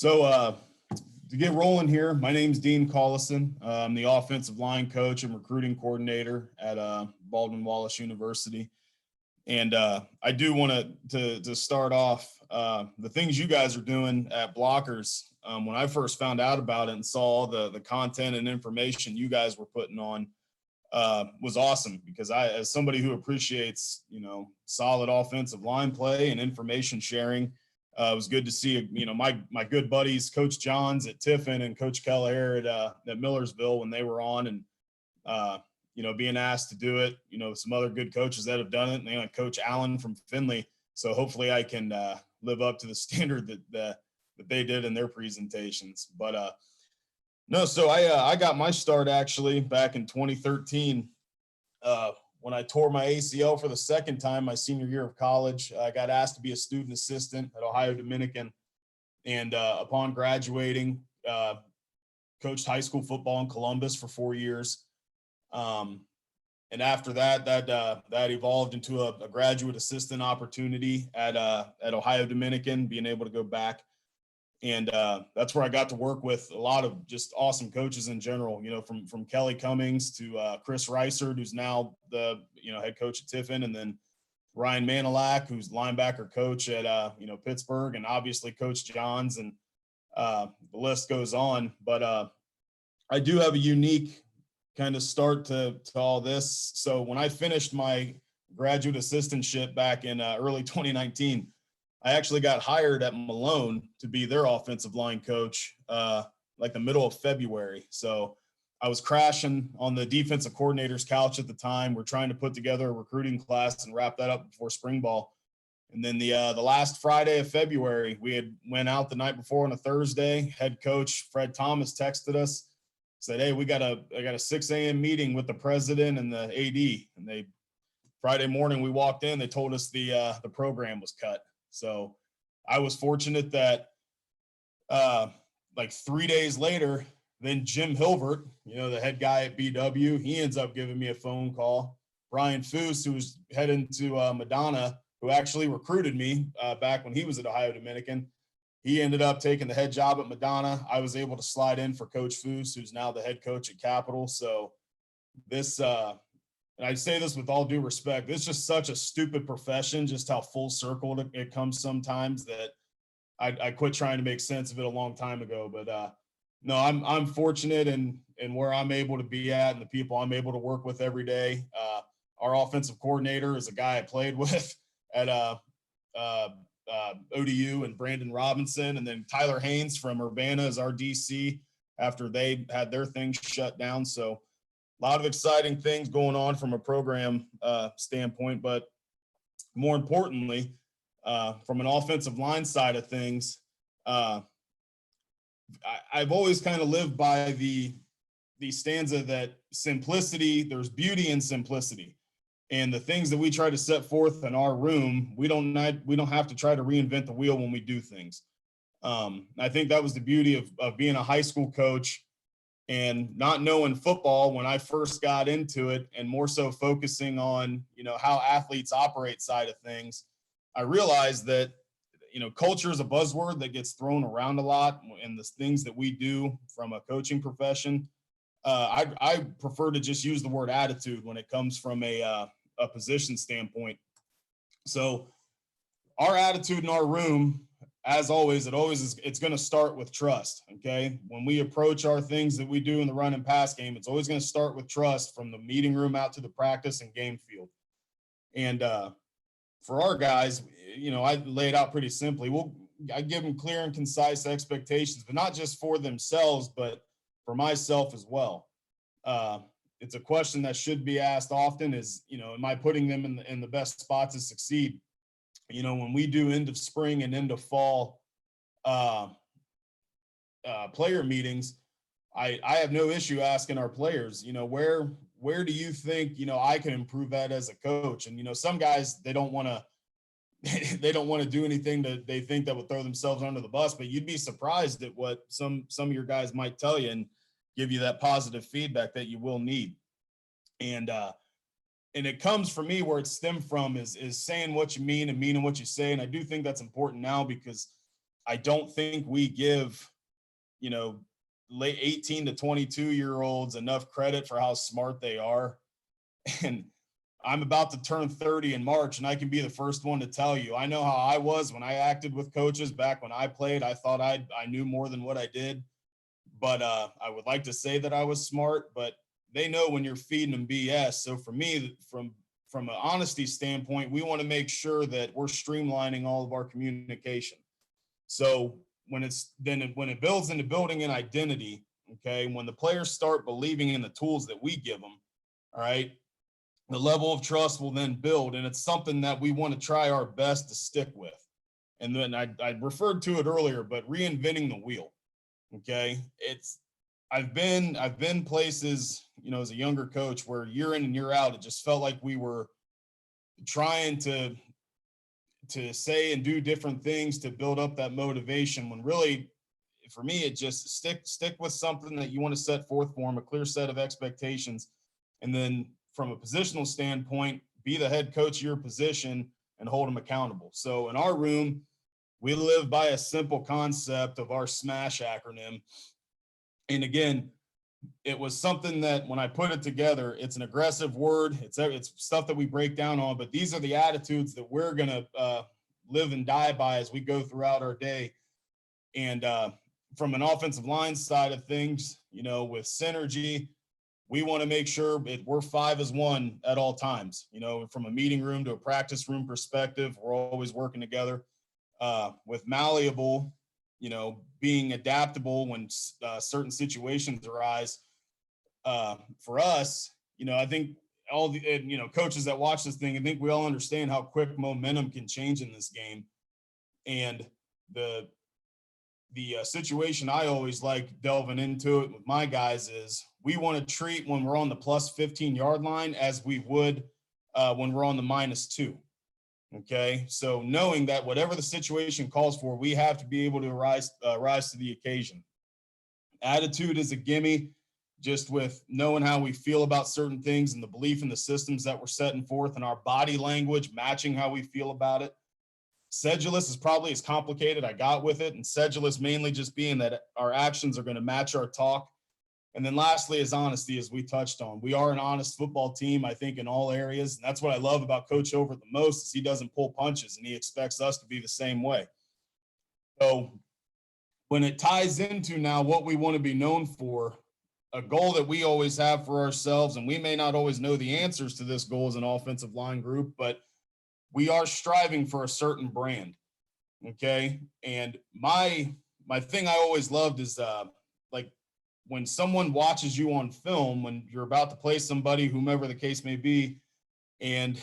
So to get rolling here, my name's Dean Cullison. I'm the offensive line coach and recruiting coordinator at Baldwin Wallace University. And I do want to start off the things you guys are doing at Blockers. When I first found out about it and saw all the content and information you guys were putting on, was awesome, because as somebody who appreciates, solid offensive line play and information sharing, it was good to see, my good buddies, Coach Johns at Tiffin and Coach Keller at Millersville, when they were on, and, being asked to do it, some other good coaches that have done it, and Coach Allen from Findlay. So hopefully I can live up to the standard that they did in their presentations. But no, so I got my start actually back in 2013 when I tore my ACL for the second time my senior year of college. I got asked to be a student assistant at Ohio Dominican, and upon graduating, coached high school football in Columbus for 4 years. And after that evolved into a graduate assistant opportunity at Ohio Dominican, being able to go back. And that's where I got to work with a lot of just awesome coaches in general, from Kelly Cummings to Chris Reiser, who's now the, head coach at Tiffin, and then Ryan Manilak, who's linebacker coach at, Pittsburgh, and obviously Coach Johns, and the list goes on. But I do have a unique kind of start to all this. So when I finished my graduate assistantship back in early 2019, I actually got hired at Malone to be their offensive line coach, like the middle of February. So I was crashing on the defensive coordinator's couch at the time. We're trying to put together a recruiting class and wrap that up before spring ball. And then the last Friday of February, we had went out the night before on a Thursday. Head coach Fred Thomas texted us, said, "Hey, I got a 6 a.m. meeting with the president and the AD." And Friday morning we walked in, they told us the program was cut. So I was fortunate that like 3 days later, then Jim Hilbert, the head guy at BW, he ends up giving me a phone call. Brian Foose, who was heading to Madonna, who actually recruited me back when he was at Ohio Dominican, he ended up taking the head job at Madonna. I was able to slide in for Coach Foose, who's now the head coach at Capital. So this and I say this with all due respect, it's just such a stupid profession, just how full circle it comes sometimes, that I quit trying to make sense of it a long time ago. But no, I'm fortunate in where I'm able to be at and the people I'm able to work with every day. Our offensive coordinator is a guy I played with at ODU, and Brandon Robinson, and then Tyler Haynes from Urbana is our DC after they had their things shut down. So a lot of exciting things going on from a program standpoint, but more importantly, from an offensive line side of things, I've always kind of lived by the stanza that simplicity, there's beauty in simplicity. And the things that we try to set forth in our room, we don't have to try to reinvent the wheel when we do things. I think that was the beauty of being a high school coach and not knowing football when I first got into it, and more so focusing on, how athletes operate side of things. I realized that, culture is a buzzword that gets thrown around a lot in the things that we do from a coaching profession. I prefer to just use the word attitude when it comes from a position standpoint. So our attitude in our room, as always, it's going to start with trust. Okay. When we approach our things that we do in the run and pass game, it's always going to start with trust, from the meeting room out to the practice and game field. And for our guys, I lay it out pretty simply. I give them clear and concise expectations, but not just for themselves, but for myself as well. It's a question that should be asked often is, am I putting them in the best spot to succeed? When we do end of spring and end of fall player meetings, I have no issue asking our players, where do you think, I can improve that as a coach? And, some guys, they don't want to do anything that they think that would throw themselves under the bus, but you'd be surprised at what some of your guys might tell you and give you that positive feedback that you will need. And it comes from me, where it stemmed from is saying what you mean and meaning what you say. And I do think that's important now, because I don't think we give, late 18 to 22-year-olds enough credit for how smart they are. And I'm about to turn 30 in March, and I can be the first one to tell you, I know how I was when I acted with coaches back when I played. I thought I knew more than what I did, but I would like to say that I was smart, but they know when you're feeding them BS. So for me, from an honesty standpoint, we want to make sure that we're streamlining all of our communication. So when it builds into building an identity, okay, when the players start believing in the tools that we give them, all right, the level of trust will then build, and it's something that we want to try our best to stick with. And then I referred to it earlier, but reinventing the wheel. Okay, I've been places, as a younger coach where year in and year out, it just felt like we were trying to say and do different things to build up that motivation, when really, for me, it just stick with something that you want to set forth for them, a clear set of expectations. And then from a positional standpoint, be the head coach of your position and hold them accountable. So in our room, we live by a simple concept of our SMASH acronym. And again, it was something that when I put it together, it's an aggressive word. It's stuff that we break down on, but these are the attitudes that we're going to live and die by as we go throughout our day. And from an offensive line side of things, with synergy, we want to make sure we're 5 as 1 at all times. From a meeting room to a practice room perspective, we're always working together. With malleable, being adaptable when certain situations arise. For us, I think all the, coaches that watch this thing, I think we all understand how quick momentum can change in this game. And the situation I always like delving into it with my guys is we want to treat when we're on the plus 15-yard line as we would when we're on the -2. Okay, so knowing that whatever the situation calls for, we have to be able to rise to the occasion. Attitude is a gimme, just with knowing how we feel about certain things and the belief in the systems that we're setting forth, and our body language matching how we feel about it. Sedulous is probably as complicated I got with it, and sedulous mainly just being that our actions are going to match our talk. And then lastly is honesty, as we touched on. We are an honest football team, I think, in all areas. And that's what I love about Coach Over the most, is he doesn't pull punches, and he expects us to be the same way. So when it ties into now what we want to be known for, a goal that we always have for ourselves, and we may not always know the answers to this goal as an offensive line group, but we are striving for a certain brand. Okay. And my thing I always loved is like, when someone watches you on film, when you're about to play somebody, whomever the case may be, and,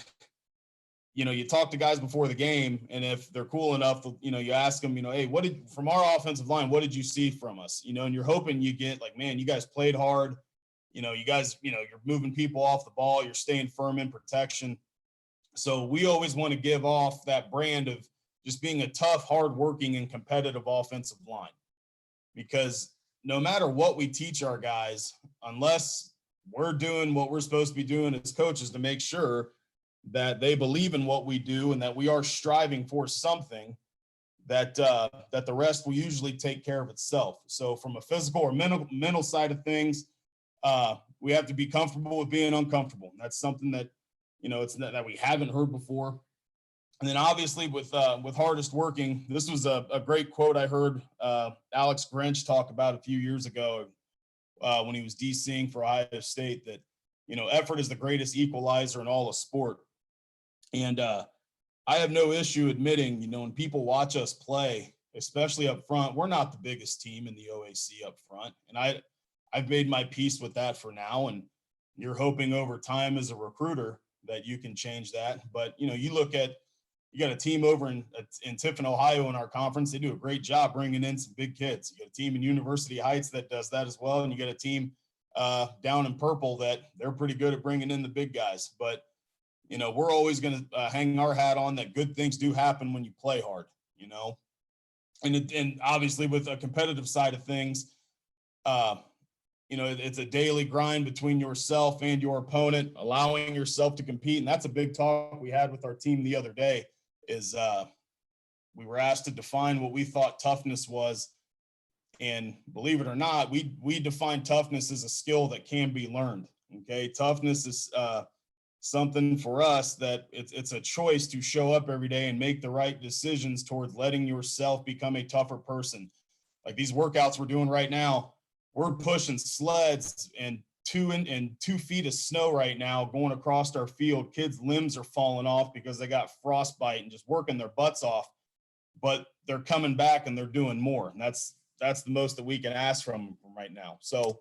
you talk to guys before the game, and if they're cool enough, you ask them, hey, from our offensive line, what did you see from us? And you're hoping you get like, man, you guys played hard. You guys, you're moving people off the ball. You're staying firm in protection. So we always want to give off that brand of just being a tough, hardworking, and competitive offensive line, because no matter what we teach our guys, unless we're doing what we're supposed to be doing as coaches to make sure that they believe in what we do and that we are striving for something, that the rest will usually take care of itself. So from a physical or mental side of things, we have to be comfortable with being uncomfortable. And that's something that, it's not that we haven't heard before. And then obviously with hardest working, this was a great quote I heard Alex Grinch talk about a few years ago when he was DCing for Ohio State, that, effort is the greatest equalizer in all of sport. And I have no issue admitting, when people watch us play, especially up front, we're not the biggest team in the OAC up front. And I've made my peace with that for now. And you're hoping over time as a recruiter that you can change that. But, you got a team over in Tiffin, Ohio in our conference. They do a great job bringing in some big kids. You got a team in University Heights that does that as well. And you got a team down in Purple that they're pretty good at bringing in the big guys. But, we're always going to hang our hat on that good things do happen when you play hard, And obviously with a competitive side of things, it's a daily grind between yourself and your opponent, allowing yourself to compete. And that's a big talk we had with our team the other day, is we were asked to define what we thought toughness was. And believe it or not, we define toughness as a skill that can be learned. Okay. Toughness is something for us that it's a choice to show up every day and make the right decisions towards letting yourself become a tougher person. Like these workouts we're doing right now, we're pushing sleds and 2 feet of snow right now going across our field. Kids' limbs are falling off because they got frostbite and just working their butts off, but they're coming back and they're doing more. And that's the most that we can ask from right now. So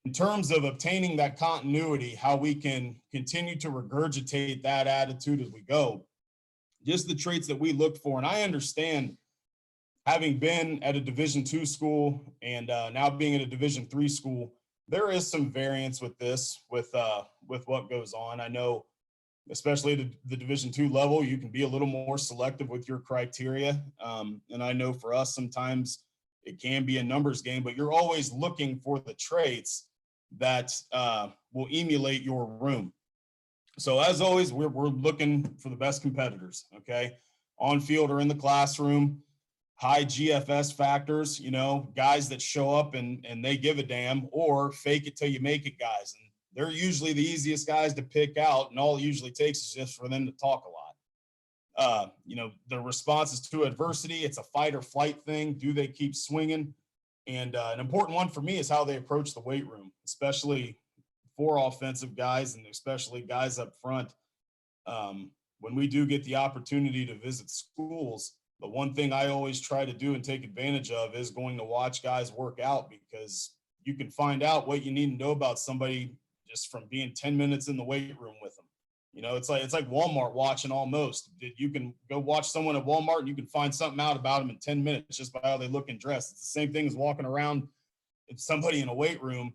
in terms of obtaining that continuity, how we can continue to regurgitate that attitude as we go, just the traits that we look for. And I understand, having been at a Division II school and now being at a Division III school, there is some variance with this, with what goes on. I know, especially at the Division II level, you can be a little more selective with your criteria. And I know for us, sometimes it can be a numbers game, but you're always looking for the traits that will emulate your room. So as always, we're looking for the best competitors, okay? On field or in the classroom, high GFS factors, guys that show up and they give a damn, or fake it till you make it guys. And they're usually the easiest guys to pick out, and all it usually takes is just for them to talk a lot. The responses to adversity, it's a fight or flight thing. Do they keep swinging? And an important one for me is how they approach the weight room, especially for offensive guys and especially guys up front. When we do get the opportunity to visit schools, the one thing I always try to do and take advantage of is going to watch guys work out, because you can find out what you need to know about somebody just from being 10 minutes in the weight room with them. It's like Walmart watching almost. You can go watch someone at Walmart and you can find something out about them in 10 minutes just by how they look and dress. It's the same thing as walking around with somebody in a weight room.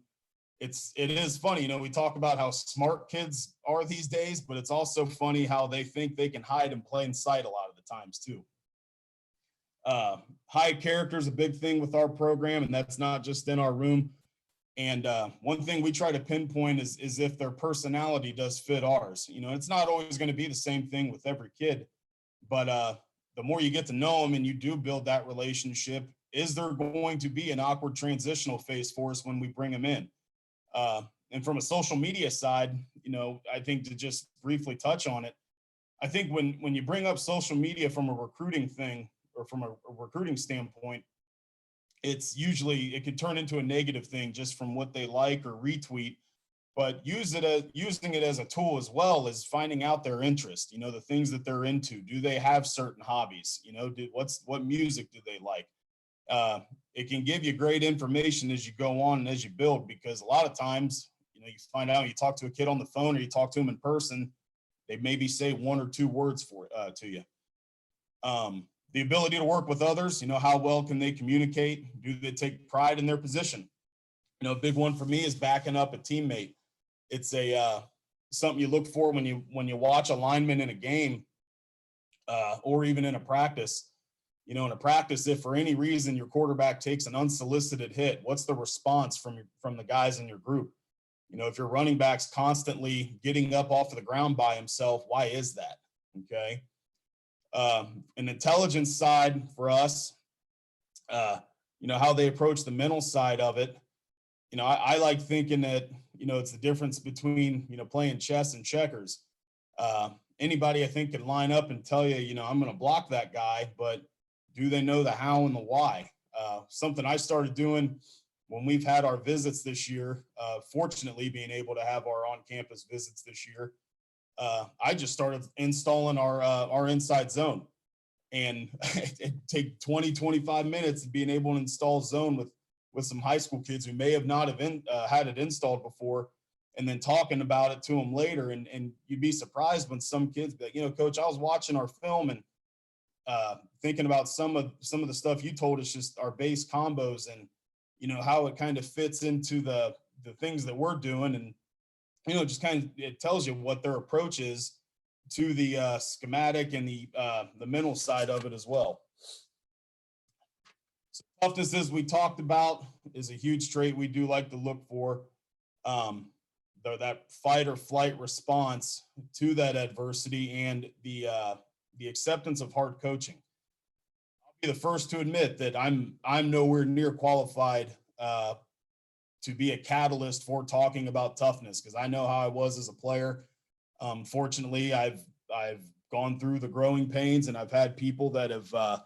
It is funny, we talk about how smart kids are these days, but it's also funny how they think they can hide in plain sight a lot of the times too. High character is a big thing with our program, and that's not just in our room. And one thing we try to pinpoint is if their personality does fit ours. It's not always going to be the same thing with every kid, but the more you get to know them and you do build that relationship, is there going to be an awkward transitional phase for us when we bring them in? And from a social media side, I think, to just briefly touch on it, I think when you bring up social media from a recruiting thing, or from a recruiting standpoint, it could turn into a negative thing just from what they like or retweet, but using it as a tool as well as finding out their interest, the things that they're into. Do they have certain hobbies? What music do they like? It can give you great information as you go on and as you build, because a lot of times, you find out, you talk to a kid on the phone or you talk to them in person, they maybe say 1 or 2 words to you. The ability to work with others, how well can they communicate? Do they take pride in their position? A big one for me is backing up a teammate. It's something you look for when you watch a lineman in a game, or even in a practice. In a practice, if for any reason your quarterback takes an unsolicited hit, what's the response from the guys in your group? If your running back's constantly getting up off of the ground by himself, why is that? Okay. An intelligence side for us, how they approach the mental side of it. I like thinking that, it's the difference between, playing chess and checkers. Anybody, I think, can line up and tell you, I'm going to block that guy, but do they know the how and the why? Something I started doing when we've had our visits this year, fortunately being able to have our on-campus visits this year, I just started installing our inside zone, and it take 20, 25 minutes of being able to install zone with some high school kids who may have not had it installed before, and then talking about it to them later. And you'd be surprised when some kids be like, Coach, I was watching our film and thinking about some of the stuff you told us, just our base combos and, how it kind of fits into the things that we're doing. And, just kind of, it tells you what their approach is to the schematic and the mental side of it as well. So toughness, as we talked about, is a huge trait we do like to look for. That fight or flight response to that adversity, and the acceptance of hard coaching. be the first to admit that I'm nowhere near qualified to be a catalyst for talking about toughness, because I know how I was as a player. Fortunately, I've gone through the growing pains, and I've had people that have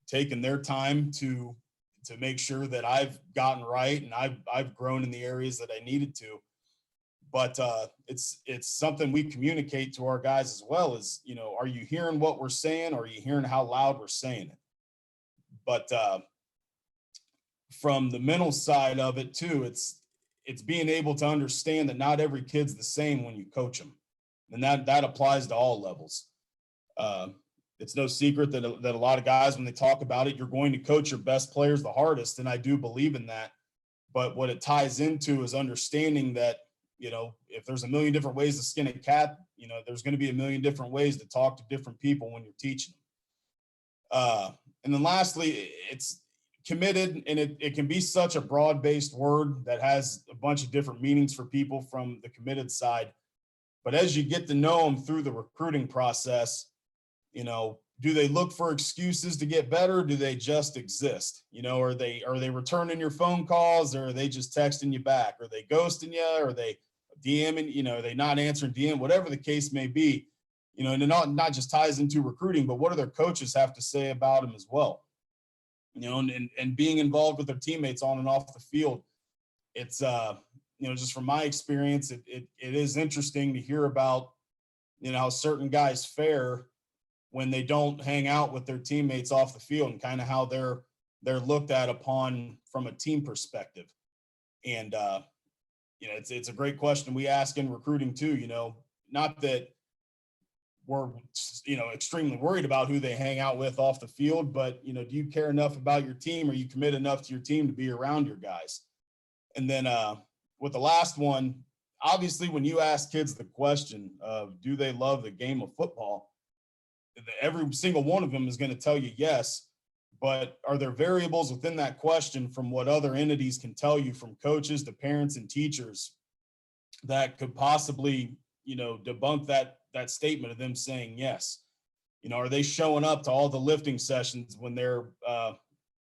taken their time to make sure that I've gotten right, and I've grown in the areas that I needed to. But it's something we communicate to our guys as well, is, you know, are you hearing what we're saying? Or are you hearing how loud we're saying it? But from the mental side of it too, it's being able to understand that not every kid's the same when you coach them. And that applies to all levels. It's no secret that a lot of guys, when they talk about it, you're going to coach your best players the hardest. And I do believe in that. But what it ties into is understanding that, you know, if there's a million different ways to skin a cat, you know, there's going to be a million different ways to talk to different people when you're teaching them. And then lastly, it's committed, and it can be such a broad-based word that has a bunch of different meanings for people from the committed side. But as you get to know them through the recruiting process, you know, do they look for excuses to get better? Or do they just exist? You know, are they returning your phone calls, or are they just texting you back? Are they ghosting you? Or are they DMing, you know, are they not answering DM, whatever the case may be, you know, and it not just ties into recruiting, but what do their coaches have to say about them as well? You know, and being involved with their teammates on and off the field. It's, you know, just from my experience, it is interesting to hear about, you know, how certain guys fare when they don't hang out with their teammates off the field, and kind of how they're looked at upon from a team perspective. And, you know, it's a great question we ask in recruiting too, you know, not that we're, you know, extremely worried about who they hang out with off the field, but, you know, do you care enough about your team? Are you commit enough to your team to be around your guys? And then with the last one, obviously, when you ask kids the question of, do they love the game of football? Every single one of them is going to tell you yes, but are there variables within that question from what other entities can tell you, from coaches to parents and teachers, that could possibly, you know, debunk that statement of them saying yes? You know, are they showing up to all the lifting sessions when they're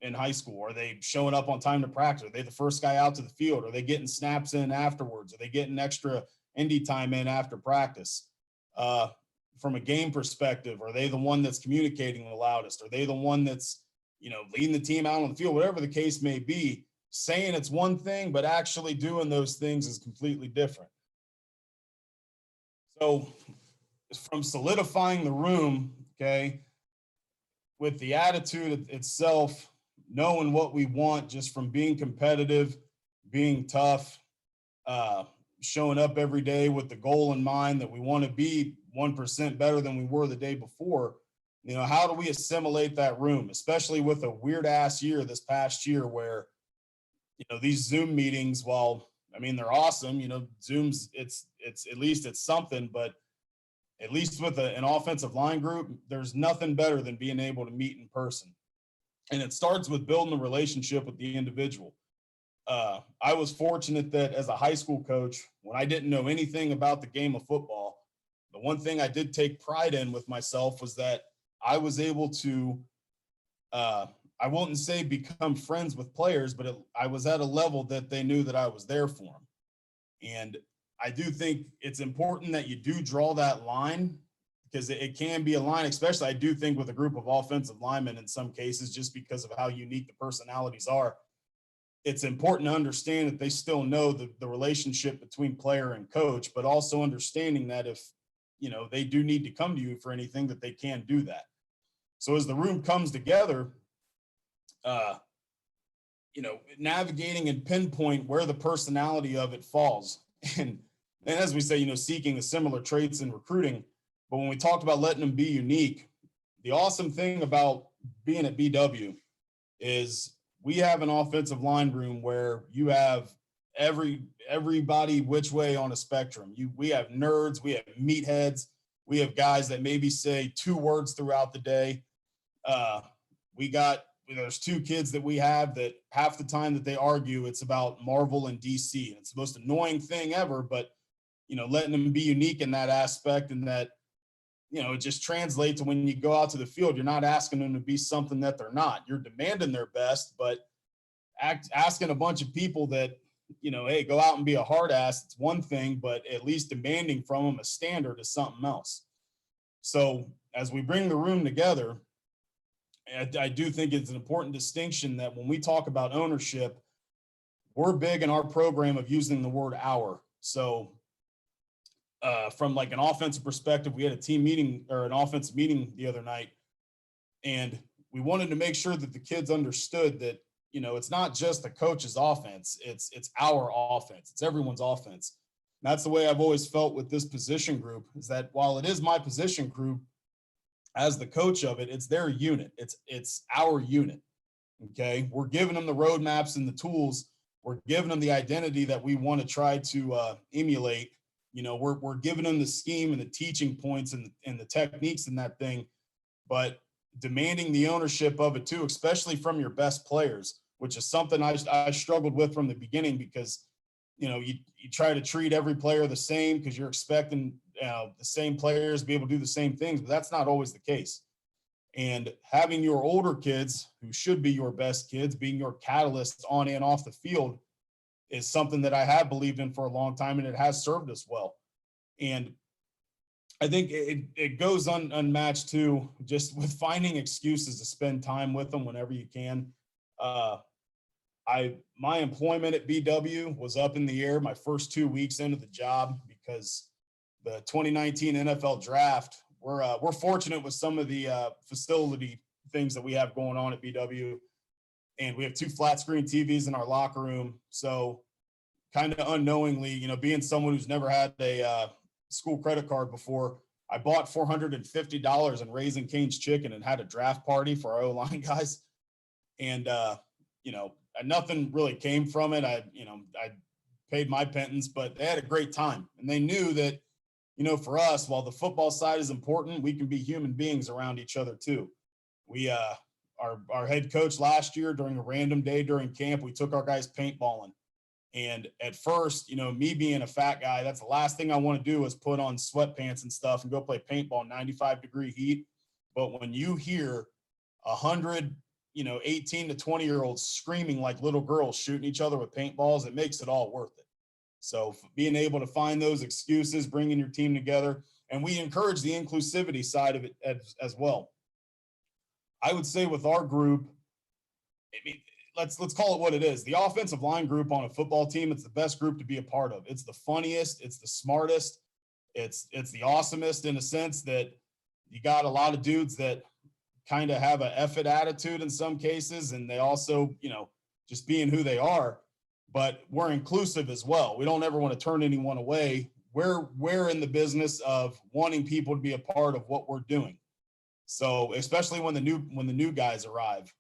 in high school? Are they showing up on time to practice? Are they the first guy out to the field? Are they getting snaps in afterwards? Are they getting extra Indy time in after practice? From a game perspective, are they the one that's communicating the loudest? Are they the one that's, you know, leading the team out on the field? Whatever the case may be, saying it's one thing, but actually doing those things is completely different. So from solidifying the room, okay, with the attitude itself, knowing what we want just from being competitive, being tough, showing up every day with the goal in mind that we want to be 1% better than we were the day before. You know, how do we assimilate that room, especially with a weird ass year this past year where, you know, these Zoom meetings, while, I mean, they're awesome, you know, Zoom's, it's at least it's something, but at least with an offensive line group, there's nothing better than being able to meet in person. And it starts with building a relationship with the individual. I was fortunate that as a high school coach, when I didn't know anything about the game of football, the one thing I did take pride in with myself was that I was able to, I wouldn't say become friends with players, but I was at a level that they knew that I was there for them. And I do think it's important that you do draw that line, because it can be a line, especially I do think with a group of offensive linemen in some cases, just because of how unique the personalities are. It's important to understand that they still know the relationship between player and coach, but also understanding that if, you know, they do need to come to you for anything, that they can do that. So as the room comes together, you know, navigating and pinpoint where the personality of it falls. And as we say, you know, seeking the similar traits in recruiting. But when we talked about letting them be unique, the awesome thing about being at BW is we have an offensive line room where you have everybody which way on a spectrum. We have nerds, we have meatheads, we have guys that maybe say 2 words throughout the day. There's 2 kids that we have that half the time that they argue, it's about Marvel and DC. And it's the most annoying thing ever, but, you know, letting them be unique in that aspect, and that, it just translates to when you go out to the field, you're not asking them to be something that they're not. You're demanding their best, but asking a bunch of people that, hey, go out and be a hard ass, it's one thing, but at least demanding from them a standard is something else. So as we bring the room together, I do think it's an important distinction that when we talk about ownership, we're big in our program of using the word our. So from like an offensive perspective, we had a team meeting or an offensive meeting the other night, and we wanted to make sure that the kids understood that, it's not just the coach's offense. It's our offense. It's everyone's offense. And that's the way I've always felt with this position group, is that while it is my position group, as the coach of it, it's their unit. It's our unit. Okay. We're giving them the roadmaps and the tools. We're giving them the identity that we want to try to emulate. We're giving them the scheme and the teaching points and the techniques in that thing, but demanding the ownership of it too, especially from your best players, which is something I struggled with from the beginning, because, you try to treat every player the same because you're expecting the same players to be able to do the same things, but that's not always the case. And having your older kids, who should be your best kids, being your catalyst on and off the field is something that I have believed in for a long time, and it has served us well. And I think it goes unmatched too, just with finding excuses to spend time with them whenever you can. My employment at BW was up in the air my first 2 weeks into the job because the 2019 NFL draft, we're fortunate with some of the facility things that we have going on at BW, and we have 2 flat screen TVs in our locker room. So kind of unknowingly, being someone who's never had a school credit card before, I bought $450 in Raising Cane's Chicken and had a draft party for our O-line guys. And, nothing really came from it. I paid my pittance, but they had a great time. And they knew that, for us, while the football side is important, we can be human beings around each other too. We, our head coach last year during a random day during camp, we took our guys paintballing. And at first, me being a fat guy, that's the last thing I want to do is put on sweatpants and stuff and go play paintball in 95-degree heat. But when you hear 100, 18 to 20-year-olds screaming like little girls shooting each other with paintballs, it makes it all worth it. So being able to find those excuses, bringing your team together, and we encourage the inclusivity side of it as well. I would say with our group, let's call it what it is. The offensive line group on a football team, it's the best group to be a part of. It's the funniest, it's the smartest, it's the awesomest, in a sense that you got a lot of dudes that kind of have a F it attitude in some cases, and they also, just being who they are, but we're inclusive as well. We don't ever want to turn anyone away. We're in the business of wanting people to be a part of what we're doing. So especially when the new guys arrive,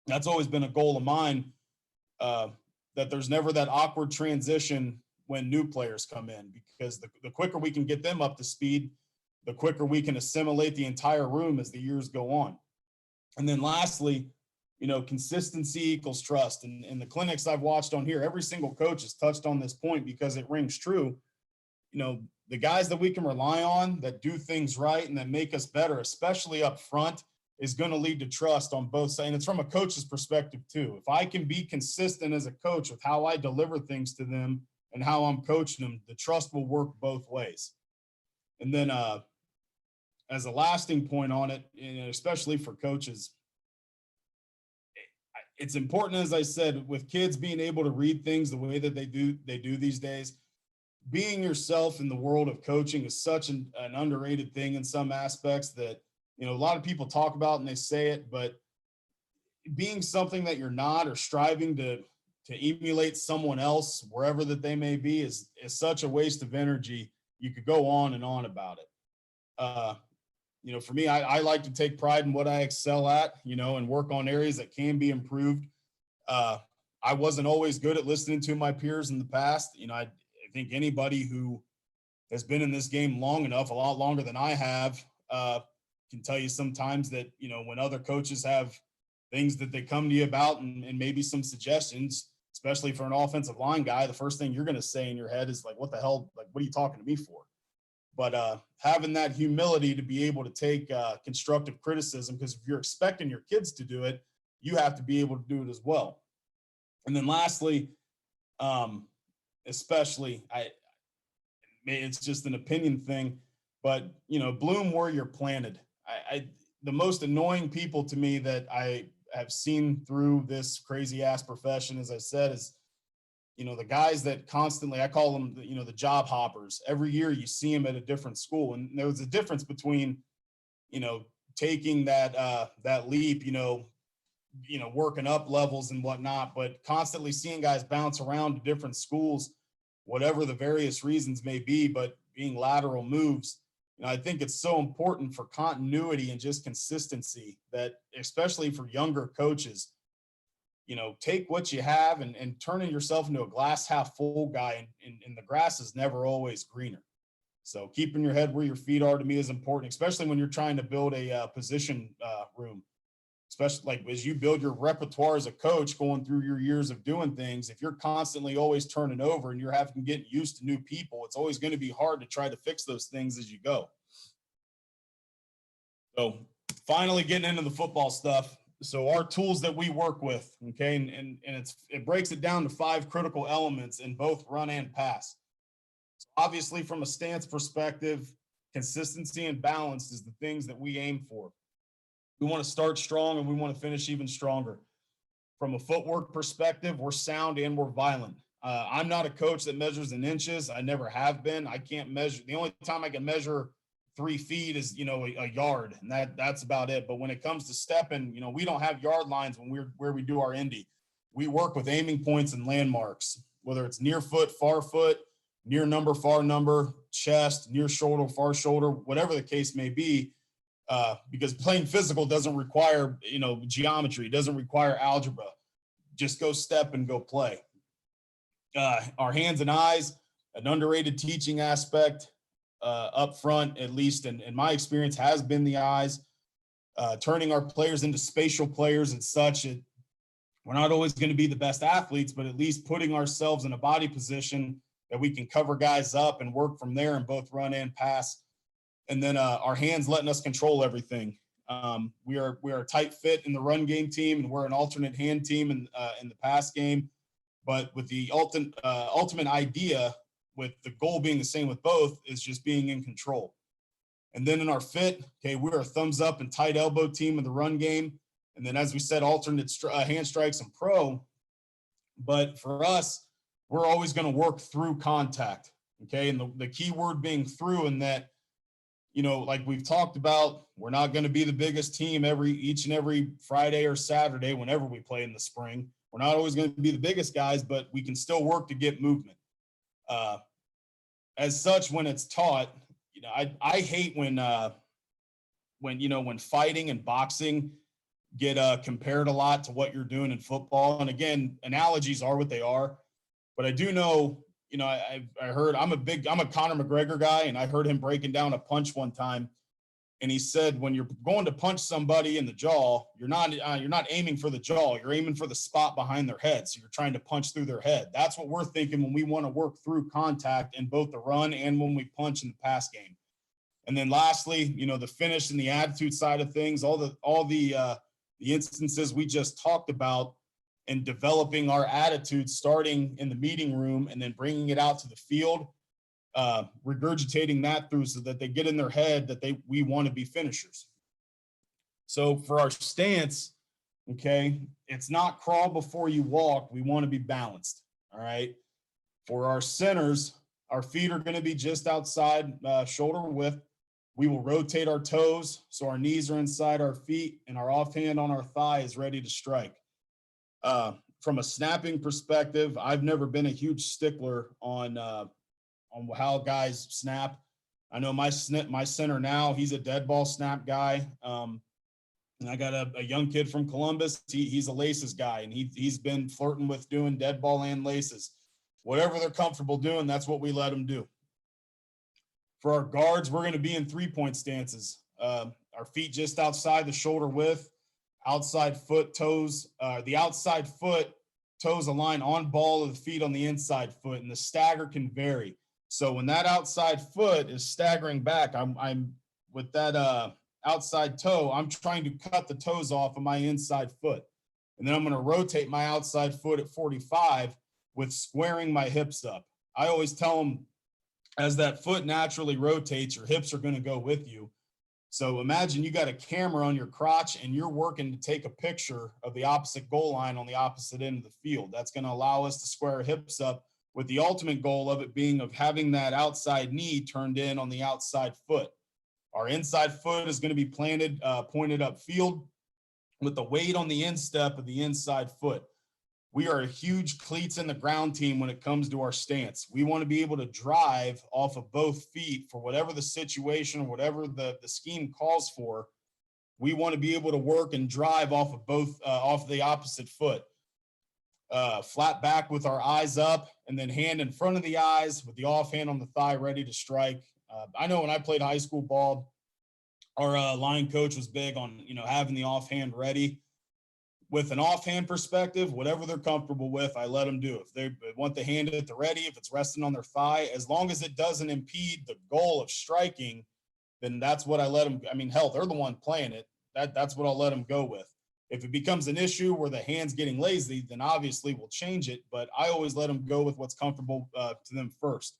that's always been a goal of mine, that there's never that awkward transition when new players come in, because the quicker we can get them up to speed, the quicker we can assimilate the entire room as the years go on. And then lastly, consistency equals trust. And in the clinics I've watched on here, every single coach has touched on this point because it rings true. The guys that we can rely on that do things right and that make us better, especially up front, is going to lead to trust on both sides. And it's from a coach's perspective too. If I can be consistent as a coach with how I deliver things to them and how I'm coaching them, the trust will work both ways. And then as a lasting point on it, and especially for coaches, it's important, as I said, with kids being able to read things the way that they do these days. Being yourself in the world of coaching is such an underrated thing in some aspects that, a lot of people talk about and they say it, but being something that you're not, or striving to emulate someone else wherever that they may be, is such a waste of energy. You could go on and on about it. For me, I like to take pride in what I excel at, and work on areas that can be improved. I wasn't always good at listening to my peers in the past. I think anybody who has been in this game long enough, a lot longer than I have, can tell you sometimes that, when other coaches have things that they come to you about and maybe some suggestions, especially for an offensive line guy, the first thing you're going to say in your head is like, what the hell, like, what are you talking to me for? but having that humility to be able to take constructive criticism, because if you're expecting your kids to do it, you have to be able to do it as well. And then lastly, especially, it's just an opinion thing, but bloom where you're planted. The most annoying people to me that I have seen through this crazy ass profession, as I said, is the guys that constantly, I call them the job hoppers. Every year you see them at a different school, and there was a difference between taking that leap, working up levels and whatnot, but constantly seeing guys bounce around to different schools, whatever the various reasons may be, but being lateral moves. I think it's so important for continuity and just consistency, that especially for younger coaches, take what you have and turning yourself into a glass half full guy, and the grass is never always greener. So keeping your head where your feet are, to me, is important, especially when you're trying to build a position room. Especially like as you build your repertoire as a coach, going through your years of doing things, if you're constantly always turning over and you're having to get used to new people, it's always going to be hard to try to fix those things as you go. So finally getting into the football stuff. So our tools that we work with, okay, and it breaks it down to 5 critical elements in both run and pass. So obviously, from a stance perspective, consistency and balance is the things that we aim for. We want to start strong and we want to finish even stronger. From a footwork perspective, we're sound and we're violent. I'm not a coach that measures in inches. I never have been. I can't measure. The only time I can measure 3 feet is, a yard, and that's about it. But when it comes to stepping, we don't have yard lines where we do our indie. We work with aiming points and landmarks, whether it's near foot, far foot, near number, far number, chest, near shoulder, far shoulder, whatever the case may be. Because playing physical doesn't require, geometry, doesn't require algebra. Just go step and go play. Our hands and eyes, an underrated teaching aspect up front, at least in my experience, has been the eyes. Turning our players into spatial players and such. We're not always going to be the best athletes, but at least putting ourselves in a body position that we can cover guys up and work from there in both run and pass. And then our hands letting us control everything. We are a tight fit in the run game team, and we're an alternate hand team in the pass game. But with the ultimate idea, with the goal being the same with both, is just being in control. And then in our fit, okay, we're a thumbs up and tight elbow team in the run game. And then, as we said, alternate hand strikes and pro. But for us, we're always going to work through contact. Okay, and the key word being through, in that, like we've talked about, we're not going to be the biggest team each and every Friday or Saturday whenever we play in the spring. We're not always going to be the biggest guys, but we can still work to get movement. As such, when it's taught, I hate when fighting and boxing get compared a lot to what you're doing in football. And again, analogies are what they are, but I do know, I heard, I'm a Conor McGregor guy, and I heard him breaking down a punch one time. And he said, when you're going to punch somebody in the jaw, you're not aiming for the jaw, you're aiming for the spot behind their head. So you're trying to punch through their head. That's what we're thinking when we want to work through contact in both the run and when we punch in the pass game. And then lastly, the finish and the attitude side of things, all the instances we just talked about, and developing our attitude starting in the meeting room and then bringing it out to the field, regurgitating that through so that they get in their head that we want to be finishers. So for our stance, okay, it's not crawl before you walk. We want to be balanced. All right. For our centers, our feet are going to be just outside shoulder width. We will rotate our toes so our knees are inside our feet and our offhand on our thigh is ready to strike. From a snapping perspective, I've never been a huge stickler on how guys snap. I know my center now, he's a dead ball snap guy. And I got a young kid from Columbus. He's a laces guy, and he's been flirting with doing dead ball and laces. Whatever they're comfortable doing, that's what we let them do. For our guards, we're going to be in 3-point stances. Our feet just outside the shoulder width, outside foot, toes. The outside foot, toes align on ball of the feet on the inside foot, and the stagger can vary. So when that outside foot is staggering back, I'm with that outside toe, I'm trying to cut the toes off of my inside foot. And then I'm going to rotate my outside foot at 45 with squaring my hips up. I always tell them, as that foot naturally rotates, your hips are going to go with you. So imagine you got a camera on your crotch and you're working to take a picture of the opposite goal line on the opposite end of the field. That's going to allow us to square our hips up, with the ultimate goal of it being of having that outside knee turned in on the outside foot. Our inside foot is going to be planted, pointed upfield, with the weight on the instep of the inside foot. We are a huge cleats in the ground team when it comes to our stance. We want to be able to drive off of both feet for whatever the situation or whatever the scheme calls for. We want to be able to work and drive off of both, off the opposite foot. Flat back with our eyes up, and then hand in front of the eyes with the offhand on the thigh ready to strike. I know when I played high school ball, our line coach was big on, having the offhand ready. With an offhand perspective, whatever they're comfortable with, I let them do. If they want the hand at the ready, if it's resting on their thigh, as long as it doesn't impede the goal of striking, then that's what I let them. I mean, hell, they're the one playing it. That's what I'll let them go with. If it becomes an issue where the hand's getting lazy, then obviously we'll change it. But I always let them go with what's comfortable to them first.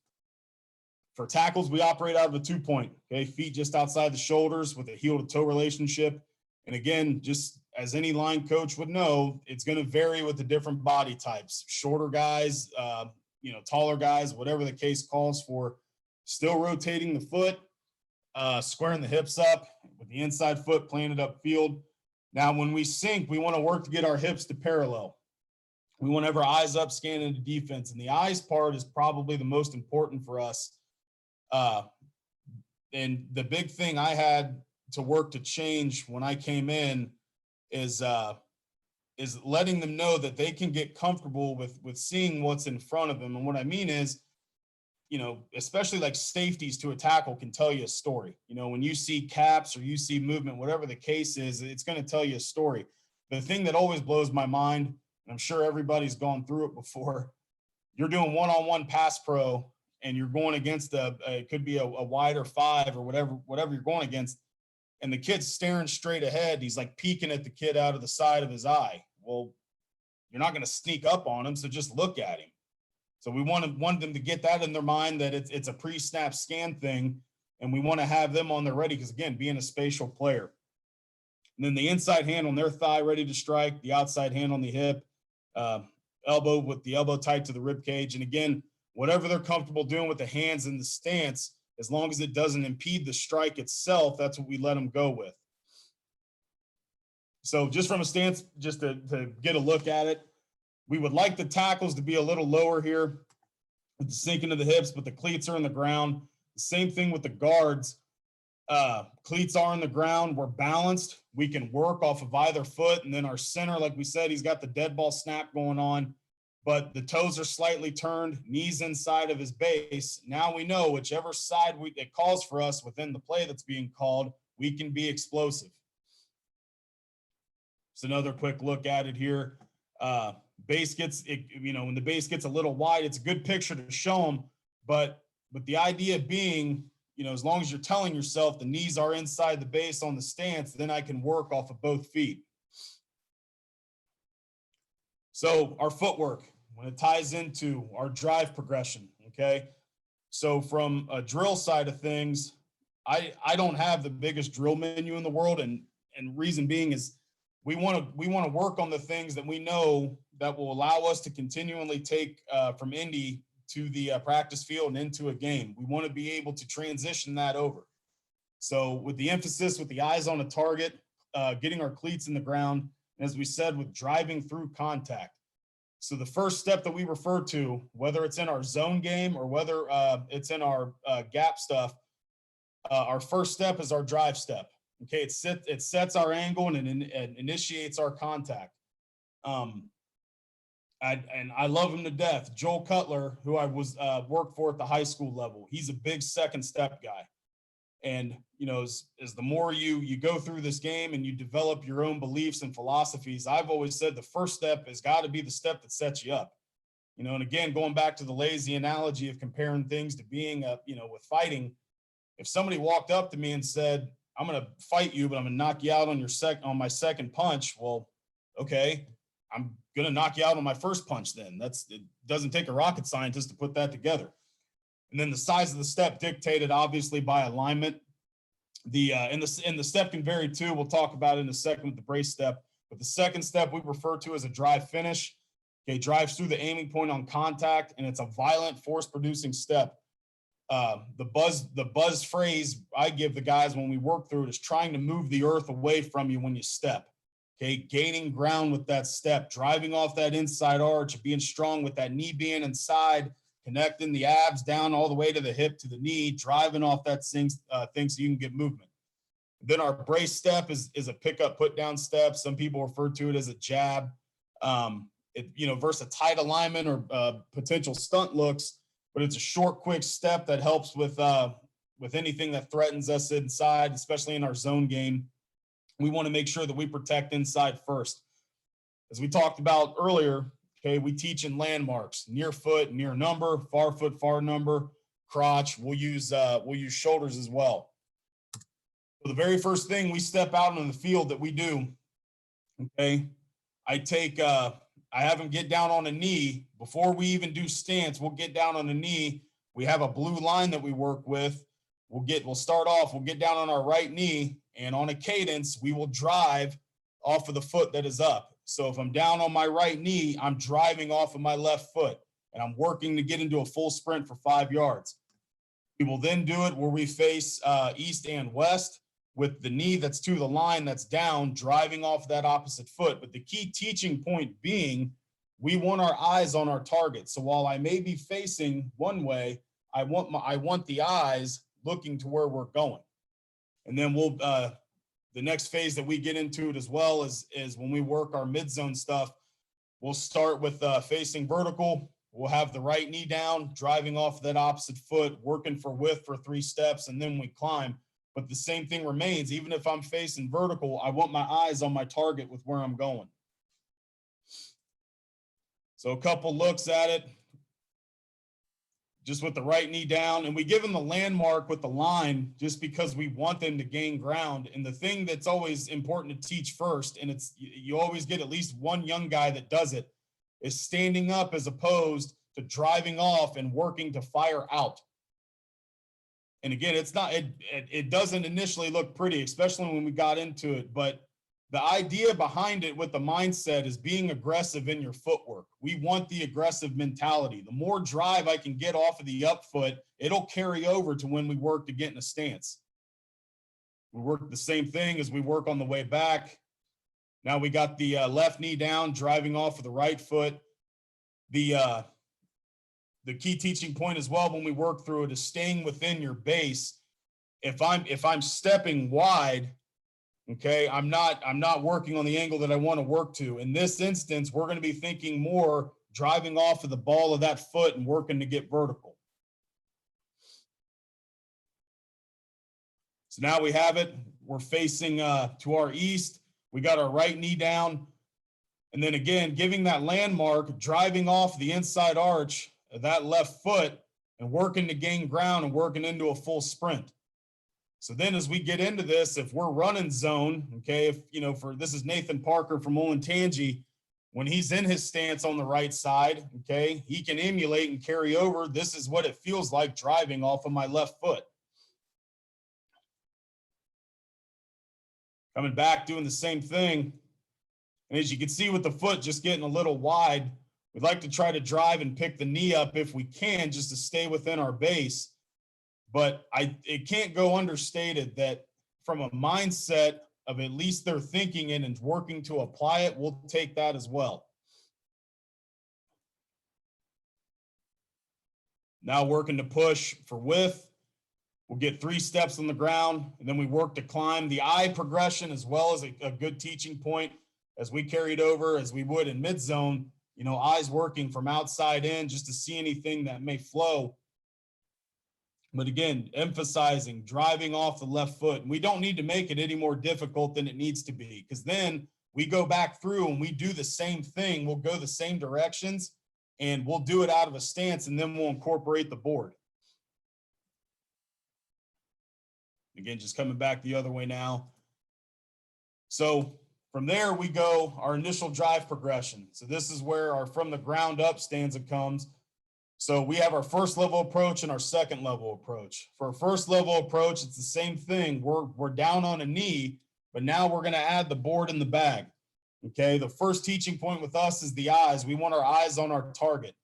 For tackles, we operate out of a 2-point, okay? Feet just outside the shoulders with a heel to toe relationship. And again, just as any line coach would know, it's going to vary with the different body types. Shorter guys, taller guys, whatever the case calls for. Still rotating the foot, squaring the hips up with the inside foot planted upfield. Now, when we sink, we want to work to get our hips to parallel. We want to have our eyes up, scanning the defense. And the eyes part is probably the most important for us. And the big thing I had to work to change when I came in is letting them know that they can get comfortable with seeing what's in front of them. And what I mean is, especially like safeties to a tackle can tell you a story. When you see caps or you see movement, whatever the case is, it's going to tell you a story. The thing that always blows my mind, and I'm sure everybody's gone through it before, you're doing one-on-one pass pro and you're going against it could be a wider 5 or whatever you're going against. And the kid's staring straight ahead. He's like peeking at the kid out of the side of his eye. Well, you're not going to sneak up on him, so just look at him. So we want them to get that in their mind that it's a pre-snap scan thing, and we want to have them on their ready because, again, being a spatial player. And then the inside hand on their thigh ready to strike, the outside hand on the hip, elbow with the elbow tight to the rib cage. And, again, whatever they're comfortable doing with the hands in the stance, as long as it doesn't impede the strike itself, that's what we let them go with. So just from a stance, just to get a look at it, we would like the tackles to be a little lower here with the sinking of the hips, but the cleats are in the ground. The same thing with the guards. Cleats are in the ground. We're balanced. We can work off of either foot. And then our center, like we said, he's got the dead ball snap going on, but the toes are slightly turned, knees inside of his base. Now we know whichever side it calls for us within the play that's being called, we can be explosive. Just another quick look at it here. Base gets, when the base gets a little wide, it's a good picture to show them. But the idea being, as long as you're telling yourself the knees are inside the base on the stance, then I can work off of both feet. So our footwork, when it ties into our drive progression, okay? So from a drill side of things, I don't have the biggest drill menu in the world, and reason being is we want to work on the things that we know that will allow us to continually take from indie to the practice field and into a game. We want to be able to transition that over. So with the emphasis, with the eyes on a target, getting our cleats in the ground, and as we said, with driving through contact. So the first step that we refer to, whether it's in our zone game or whether it's in our gap stuff, our first step is our drive step. Okay, it sets our angle and it initiates our contact. I love him to death. Joel Cutler, who I was worked for at the high school level, he's a big second step guy. And as the more you go through this game and you develop your own beliefs and philosophies, I've always said the first step has got to be the step that sets you up. You know, and again, going back to the lazy analogy of comparing things to being with fighting, if somebody walked up to me and said, I'm going to fight you, but I'm going to knock you out on my second punch. Well, okay, I'm going to knock you out on my first punch then. It doesn't take a rocket scientist to put that together. And then the size of the step dictated obviously by alignment. And the step can vary too. We'll talk about it in a second with the brace step. But the second step we refer to as a drive finish. Okay, drives through the aiming point on contact, and it's a violent force-producing step. The buzz phrase I give the guys when we work through it is trying to move the earth away from you when you step. Okay, gaining ground with that step, driving off that inside arch, being strong with that knee being inside, connecting the abs down all the way to the hip to the knee, driving off that thing so you can get movement. Then our brace step is a pickup, put down step. Some people refer to it as a jab. Versus a tight alignment or potential stunt looks, but it's a short, quick step that helps with anything that threatens us inside, especially in our zone game. We want to make sure that we protect inside first. As we talked about earlier, okay, we teach in landmarks: near foot, near number; far foot, far number; crotch. We'll use shoulders as well. So the very first thing we step out on the field that we do, okay, I have them get down on a knee. Before we even do stance, we'll get down on a knee. We have a blue line that we work with. We'll get down on our right knee, and on a cadence, we will drive off of the foot that is up. So if I'm down on my right knee, I'm driving off of my left foot, and I'm working to get into a full sprint for 5 yards. We will then do it where we face east and west with the knee that's to the line that's down, driving off that opposite foot. But the key teaching point being, we want our eyes on our target. So while I may be facing one way, I want the eyes looking to where we're going. And then the next phase that we get into it as well is when we work our mid zone stuff. We'll start with facing vertical. We'll have the right knee down, driving off that opposite foot, working for width for 3 steps, and then we climb. But the same thing remains. Even if I'm facing vertical, I want my eyes on my target with where I'm going. So a couple looks at it, just with the right knee down. And we give them the landmark with the line just because we want them to gain ground. And the thing that's always important to teach first, and you always get at least one young guy that does it, is standing up as opposed to driving off and working to fire out. And again, it doesn't initially look pretty, especially when we got into it. But the idea behind it with the mindset is being aggressive in your footwork. We want the aggressive mentality. The more drive I can get off of the up foot, it'll carry over to when we work to get in a stance. We work the same thing as we work on the way back. Now we got the left knee down, driving off of the right foot. The key teaching point as well when we work through it is staying within your base. If I'm stepping wide, okay, I'm not working on the angle that I want to work to. In this instance, we're going to be thinking more driving off of the ball of that foot and working to get vertical. So now we have it. We're facing to our east. We got our right knee down. And then again, giving that landmark, driving off the inside arch of that left foot and working to gain ground and working into a full sprint. So then as we get into this, if we're running zone, okay, this is Nathan Parker from Olentangy, when he's in his stance on the right side, okay, he can emulate and carry over. This is what it feels like driving off of my left foot. Coming back, doing the same thing. And as you can see with the foot just getting a little wide, we'd like to try to drive and pick the knee up if we can, just to stay within our base. But it can't go understated that from a mindset of at least they're thinking it and working to apply it, we'll take that as well. Now working to push for width. We'll get 3 steps on the ground, and then we work to climb. The eye progression as well as a good teaching point as we carried over as we would in mid zone. Eyes working from outside in just to see anything that may flow. But again, emphasizing driving off the left foot. And we don't need to make it any more difficult than it needs to be, because then we go back through and we do the same thing. We'll go the same directions and we'll do it out of a stance, and then we'll incorporate the board. Again, just coming back the other way now. So from there, we go our initial drive progression. So this is where our from the ground up stanza comes. So we have our first level approach and our second level approach. For our first level approach, it's the same thing. We're down on a knee, but now we're going to add the board in the bag. Okay, the first teaching point with us is the eyes. We want our eyes on our target.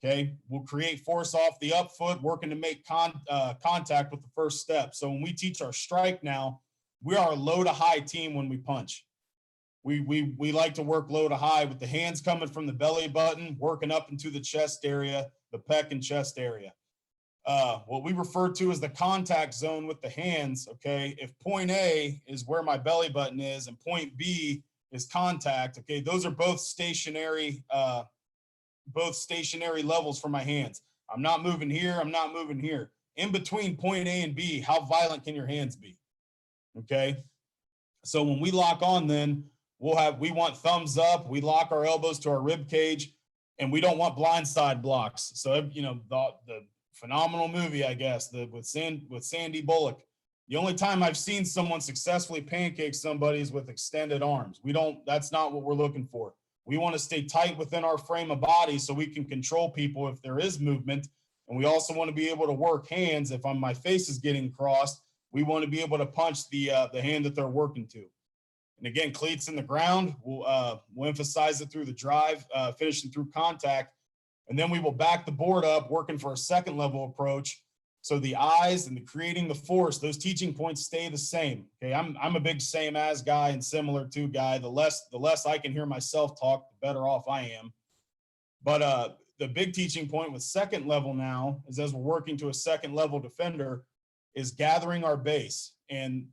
Okay, we'll create force off the up foot, working to make contact with the first step. So when we teach our strike now, we are a low to high team when we punch. We like to work low to high with the hands coming from the belly button, working up into the chest area, the pec and chest area. What we refer to as the contact zone with the hands. Okay, if point A is where my belly button is and point B is contact. Okay, those are both stationary levels for my hands. I'm not moving here. I'm not moving here. In between point A and B, how violent can your hands be? Okay. So when we lock on, then we want thumbs up. We lock our elbows to our rib cage, and we don't want blindside blocks. So, you know, the phenomenal movie, I guess, with Sandy Bullock. The only time I've seen someone successfully pancake somebody is with extended arms. That's not what we're looking for. We want to stay tight within our frame of body so we can control people if there is movement. And we also want to be able to work hands. If my face is getting crossed, we want to be able to punch the hand that they're working to. And again, cleats in the ground. We'll emphasize it through the drive, finishing through contact. And then we will back the board up, working for a second level approach. So the eyes and the creating the force, those teaching points stay the same. Okay, I'm a big same as guy and similar to guy. The less I can hear myself talk, the better off I am. But the big teaching point with second level now is, as we're working to a second level defender, is gathering our base. And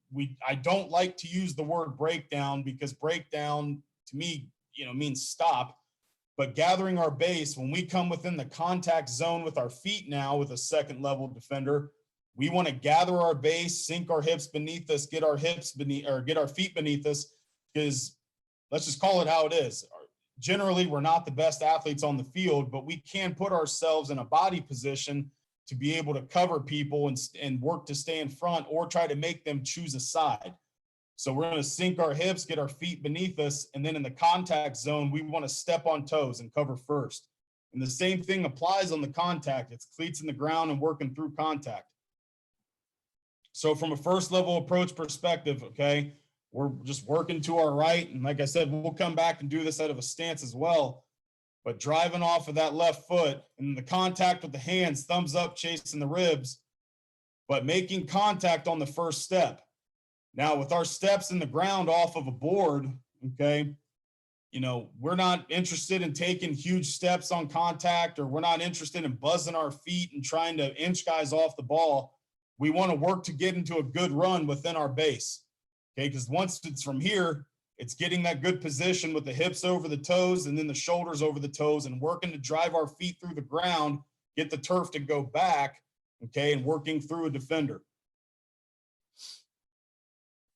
I don't like to use the word breakdown, because breakdown to me, means stop. But gathering our base, when we come within the contact zone with our feet now with a second level defender, we want to gather our base, sink our hips beneath us, get our feet beneath us, because let's just call it how it is. Generally, we're not the best athletes on the field, but we can put ourselves in a body position to be able to cover people and work to stay in front or try to make them choose a side. So we're going to sink our hips, get our feet beneath us, and then in the contact zone, we want to step on toes and cover first. And the same thing applies on the contact. It's cleats in the ground and working through contact. So from a first level approach perspective, okay, we're just working to our right. And like I said, we'll come back and do this out of a stance as well. But driving off of that left foot and the contact with the hands, thumbs up, chasing the ribs, but making contact on the first step. Now, with our steps in the ground off of a board, okay, we're not interested in taking huge steps on contact, or we're not interested in buzzing our feet and trying to inch guys off the ball. We want to work to get into a good run within our base, okay, because once it's from here, it's getting that good position with the hips over the toes and then the shoulders over the toes and working to drive our feet through the ground, get the turf to go back, okay, and working through a defender.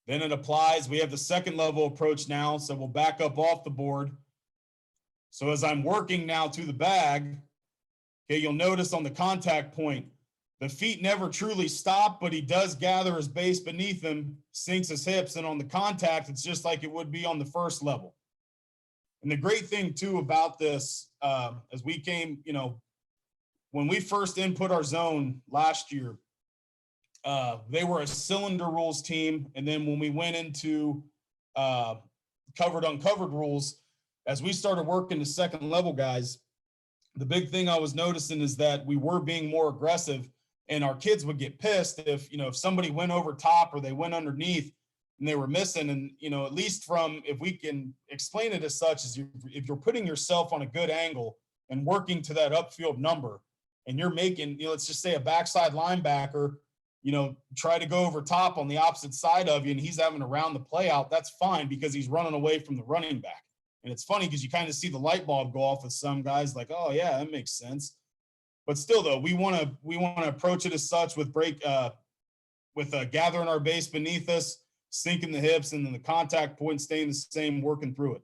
Then it applies. We have the second level approach now, so we'll back up off the board. So as I'm working now to the bag, okay, you'll notice on the contact point, the feet never truly stop, but he does gather his base beneath him, sinks his hips, and on the contact, it's just like it would be on the first level. And the great thing, too, about this, as we came, when we first input our zone last year, they were a cylinder rules team. And then when we went into covered, uncovered rules, as we started working the second level guys, the big thing I was noticing is that we were being more aggressive, and our kids would get pissed if somebody went over top or they went underneath and they were missing. And, at least if we can explain it as such, is if you're putting yourself on a good angle and working to that upfield number, and you're making, let's just say a backside linebacker, try to go over top on the opposite side of you, and he's having to round the play out, that's fine, because he's running away from the running back. And it's funny because you kind of see the light bulb go off with some guys, like, oh yeah, that makes sense. But still, though, we want to approach it as such with gathering our base beneath us, sinking the hips, and then the contact point staying the same, working through it.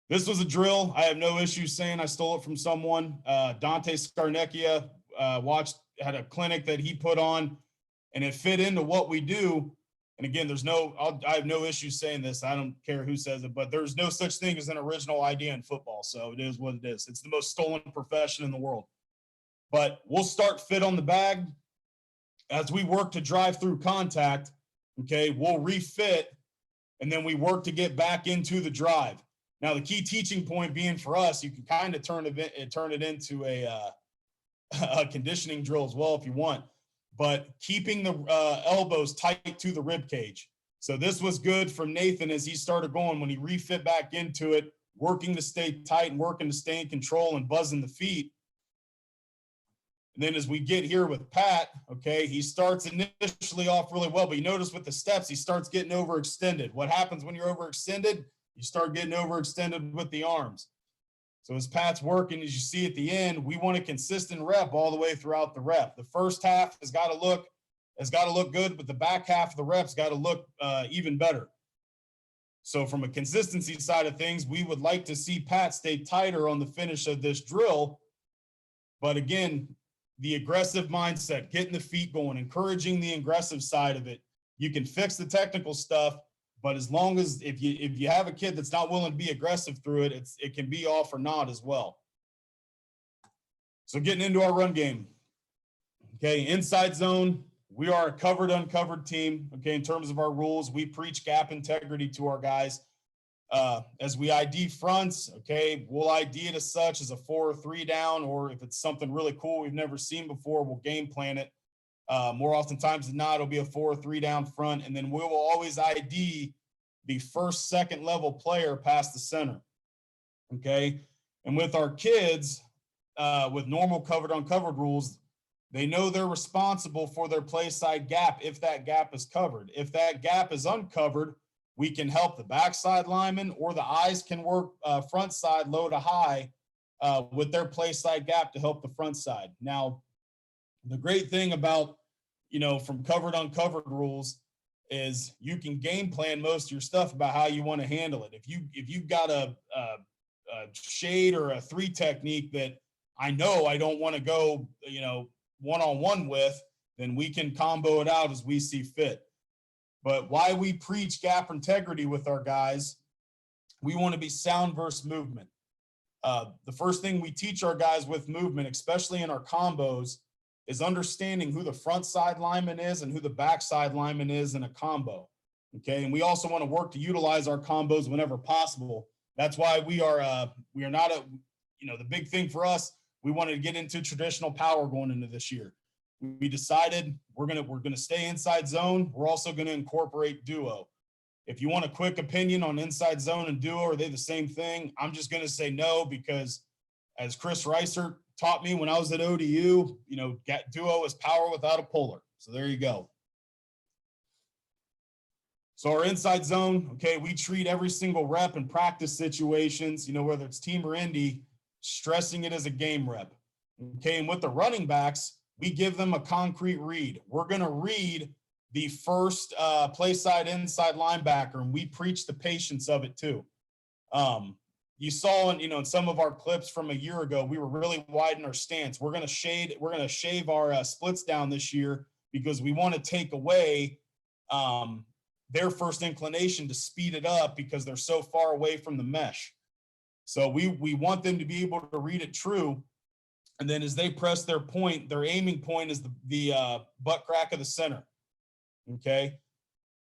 This was a drill. I have no issue saying I stole it from someone. Dante Scarnecchia had a clinic that he put on, and it fit into what we do. And again, I have no issue saying this. I don't care who says it, but there's no such thing as an original idea in football. So it is what it is. It's the most stolen profession in the world. But we'll start fit on the bag. As we work to drive through contact, okay, we'll refit, and then we work to get back into the drive. Now, the key teaching point being for us, you can kind of turn it into a conditioning drill as well if you want, but keeping the elbows tight to the rib cage. So this was good from Nathan as he started going, when he refit back into it, working to stay tight and working to stay in control and buzzing the feet. And then as we get here with Pat, okay, he starts initially off really well, but you notice with the steps, he starts getting overextended. What happens when you're overextended? You start getting overextended with the arms. So as Pat's working, as you see at the end, we want a consistent rep all the way throughout the rep. The first half has got to look good, but the back half of the reps got to look even better. So from a consistency side of things, we would like to see Pat stay tighter on the finish of this drill. But again, the aggressive mindset, getting the feet going, encouraging the aggressive side of it. You can fix the technical stuff, but as long as if you have a kid that's not willing to be aggressive through it, it can be all for naught as well. So getting into our run game. Okay, inside zone, we are a covered, uncovered team. Okay, in terms of our rules, we preach gap integrity to our guys. As we ID fronts, okay, we'll ID it as such as a 4 or 3 down, or if it's something really cool we've never seen before, we'll game plan it. More oftentimes than not, it'll be a 4 or 3 down front, and then we will always ID the first, second level player past the center. Okay, and with our kids, with normal covered, uncovered rules, they know they're responsible for their play side gap if that gap is covered. If that gap is uncovered, we can help the backside lineman, or the eyes can work front side low to high with their play side gap to help the front side. Now, the great thing about, from covered, uncovered rules is you can game plan most of your stuff about how you want to handle it. If you've got a shade or a 3 technique that I know I don't want to go, one-on-one with, then we can combo it out as we see fit. But why we preach gap integrity with our guys, we want to be sound versus movement. The first thing we teach our guys with movement, especially in our combos, is understanding who the front side lineman is and who the back side lineman is in a combo. Okay, and we also want to work to utilize our combos whenever possible. That's why we are not the big thing for us. We wanted to get into traditional power going into this year. We decided we're gonna stay inside zone. We're also gonna incorporate duo. If you want a quick opinion on inside zone and duo, are they the same thing? I'm just gonna say no, because as Chris Reiser taught me when I was at ODU, duo is power without a puller. So there you go. So our inside zone, okay, we treat every single rep in practice situations, whether it's team or indie, stressing it as a game rep. Okay, and with the running backs, we give them a concrete read. We're going to read the first play side inside linebacker, and we preach the patience of it too. You saw in some of our clips from a year ago, we were really wide in our stance. We're going to shave our splits down this year because we want to take away their first inclination to speed it up because they're so far away from the mesh. So we want them to be able to read it true. And then as they press their point, their aiming point is the butt crack of the center. Okay.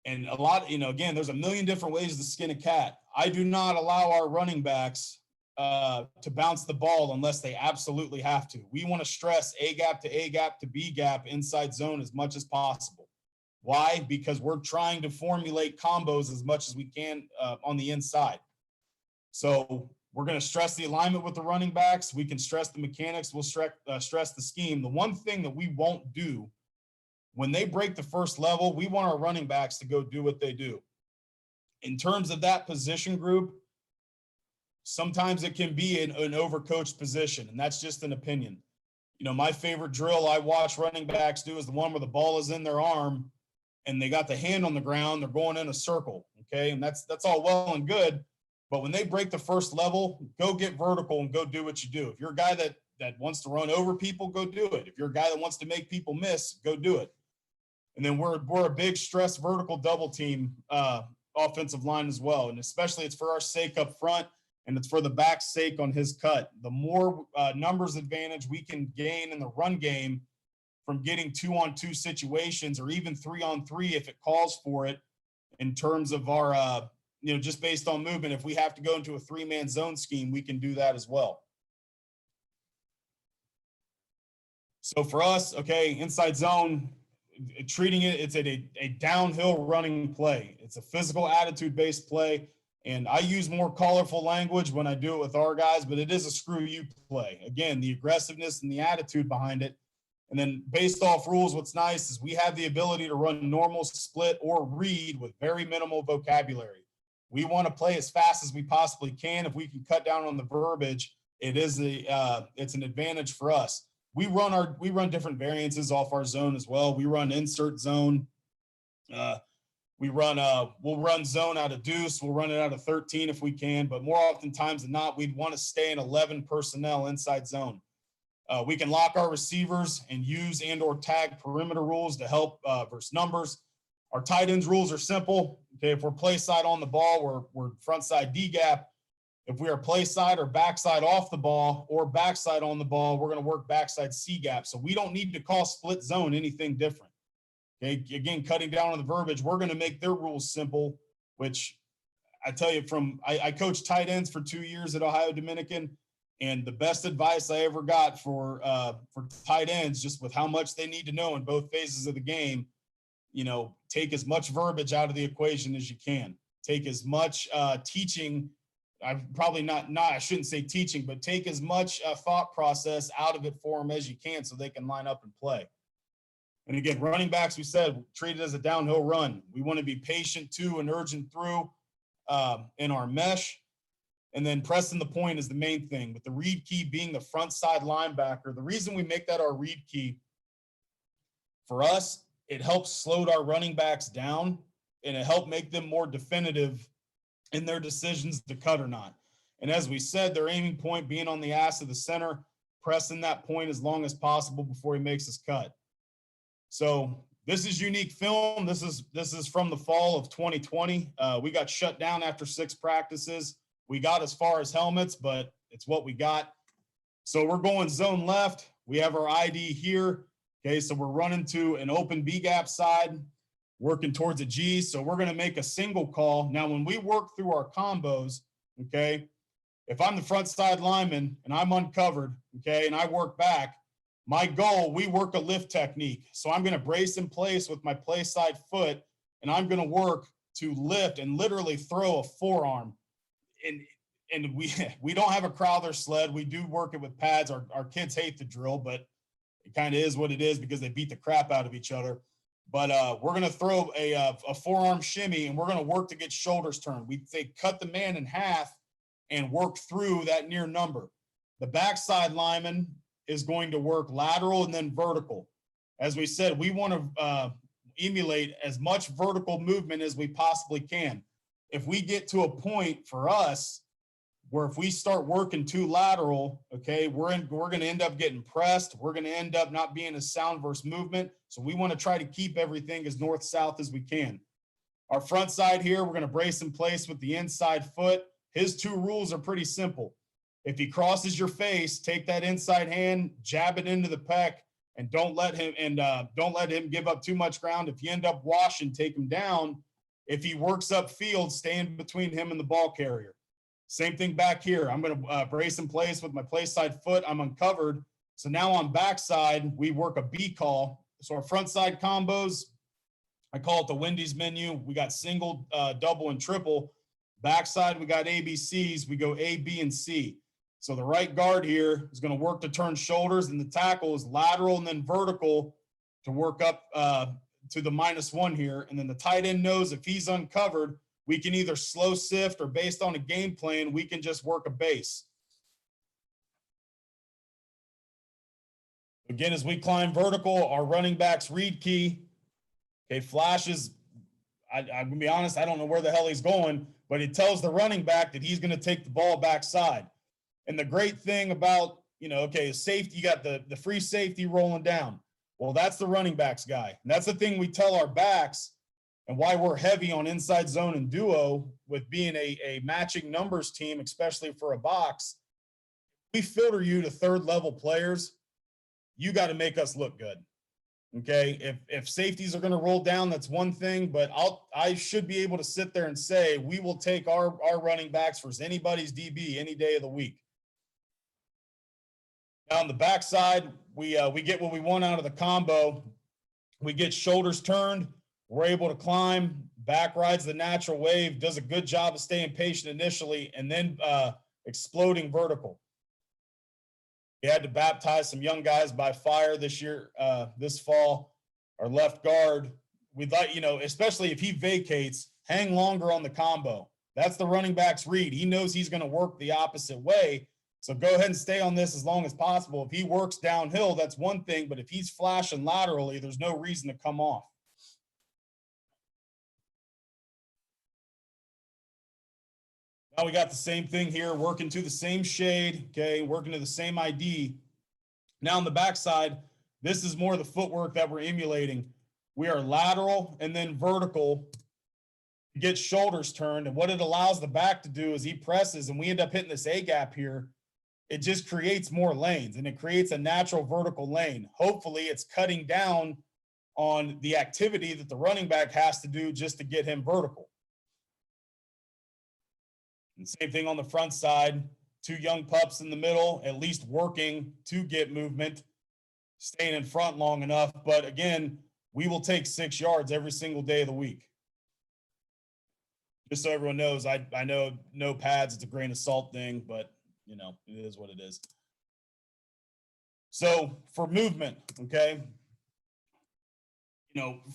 And a lot, again, there's a million different ways to skin a cat. I do not allow our running backs to bounce the ball unless they absolutely have to. We want to stress A gap to B gap inside zone as much as possible. Why? Because we're trying to formulate combos as much as we can on the inside. So we're going to stress the alignment with the running backs. We can stress the mechanics. We'll stress the scheme. The one thing that we won't do when they break the first level, we want our running backs to go do what they do. In terms of that position group, sometimes it can be an overcoached position, and that's just an opinion. My favorite drill I watch running backs do is the one where the ball is in their arm and they got the hand on the ground. They're going in a circle, okay? And that's all well and good. But when they break the first level, go get vertical and go do what you do. If you're a guy that wants to run over people, go do it. If you're a guy that wants to make people miss, go do it. And then we're a big stress vertical double team offensive line as well. And especially it's for our sake up front, and it's for the back's sake on his cut. The more numbers advantage we can gain in the run game from getting 2-on-2 situations, or even 3-on-3 if it calls for it, in terms of our, just based on movement. If we have to go into a 3-man zone scheme, we can do that as well. So for us, okay, inside zone, treating it's a downhill running play. It's a physical attitude-based play. And I use more colorful language when I do it with our guys, but it is a screw you play. Again, the aggressiveness and the attitude behind it. And then based off rules, what's nice is we have the ability to run normal, split, or read with very minimal vocabulary. We want to play as fast as we possibly can. If we can cut down on the verbiage, it's an advantage for us. We run different variances off our zone as well. We run insert zone. We'll run zone out of deuce. We'll run it out of 13 if we can, but more oftentimes than not, we'd want to stay in 11 personnel inside zone. We can lock our receivers and use and/or tag perimeter rules to help versus numbers. Our tight ends rules are simple. Okay, if we're play side on the ball, we're front side D gap. If we are play side or backside off the ball or backside on the ball, we're going to work backside C gap. So we don't need to call split zone anything different. Okay, again, cutting down on the verbiage, we're going to make their rules simple, which I tell you I coached tight ends for 2 years at Ohio Dominican, and the best advice I ever got for tight ends, just with how much they need to know in both phases of the game, take as much verbiage out of the equation as you can. Take as much teaching. I shouldn't say teaching, but take as much thought process out of it for them as you can so they can line up and play. And again, running backs, we said, treat it as a downhill run. We want to be patient to and urgent through in our mesh. And then pressing the point is the main thing, with the read key being the front side linebacker. The reason we make that our read key, for us, it helps slow our running backs down, and it helped make them more definitive in their decisions to cut or not. And as we said, their aiming point being on the ass of the center, pressing that point as long as possible before he makes his cut. So this is unique film. This is from the fall of 2020. We got shut down after 6 practices. We got as far as helmets, but it's what we got. So we're going zone left. We have our ID here. Okay, so we're running to an open B gap side, working towards a G. So we're going to make a single call. Now, when we work through our combos, okay, if I'm the front side lineman and I'm uncovered, okay, and I work back, my goal, we work a lift technique. So I'm going to brace in place with my play side foot, and I'm going to work to lift and literally throw a forearm. And we don't have a Crowther sled. We do work it with pads. Our kids hate the drill, but it kind of is what it is because they beat the crap out of each other. But we're going to throw a forearm shimmy, and we're going to work to get shoulders turned. We say cut the man in half and work through that near number. The backside lineman is going to work lateral and then vertical. As we said, we want to emulate as much vertical movement as we possibly can. If we get to a point for us where if we start working too lateral, okay, we're going to end up getting pressed. We're going to end up not being as sound versus movement. So we want to try to keep everything as north-south as we can. Our front side here, we're going to brace in place with the inside foot. His 2 rules are pretty simple. If he crosses your face, take that inside hand, jab it into the pec, and don't let him give up too much ground. If you end up washing, take him down. If he works upfield, stay in between him and the ball carrier. Same thing back here. I'm going to brace in place with my play side foot. I'm uncovered. So now on backside, we work a B call. So our front side combos, I call it the Wendy's menu. We got single, double, and triple. Backside, we got ABCs. We go A, B, and C. So the right guard here is going to work to turn shoulders, and the tackle is lateral and then vertical to work up to the -1 here. And then the tight end knows if he's uncovered, we can either slow sift or based on a game plan, we can just work a base. Again, as we climb vertical, our running back's read key, okay, flashes. I'm going to be honest, I don't know where the hell he's going, but it tells the running back that he's going to take the ball backside. And the great thing about, okay, safety, you got the free safety rolling down. Well, that's the running backs guy. And that's the thing we tell our backs and why we're heavy on inside zone and duo with being a matching numbers team, especially for a box. We filter you to third level players. You got to make us look good. Okay. If safeties are going to roll down, that's one thing, but I should be able to sit there and say, we will take our running backs versus anybody's DB any day of the week. Now on the backside, we get what we want out of the combo. We get shoulders turned. We're able to climb, back rides the natural wave, does a good job of staying patient initially, and then exploding vertical. We had to baptize some young guys by fire this year, this fall. Our left guard, we'd like, especially if he vacates, hang longer on the combo. That's the running back's read. He knows he's going to work the opposite way. So go ahead and stay on this as long as possible. If he works downhill, that's one thing, but if he's flashing laterally, there's no reason to come off. Now we got the same thing here, working to the same shade, okay, working to the same ID. Now on the backside, this is more the footwork that we're emulating. We are lateral and then vertical to get shoulders turned. And what it allows the back to do is he presses and we end up hitting this A gap here. It just creates more lanes and it creates a natural vertical lane. Hopefully it's cutting down on the activity that the running back has to do just to get him vertical. And same thing on the front side, two young pups in the middle, at least working to get movement, staying in front long enough. But again, we will take 6 yards every single day of the week. Just so everyone knows, I know no pads, it's a grain of salt thing, but it is what it is. So for movement, okay,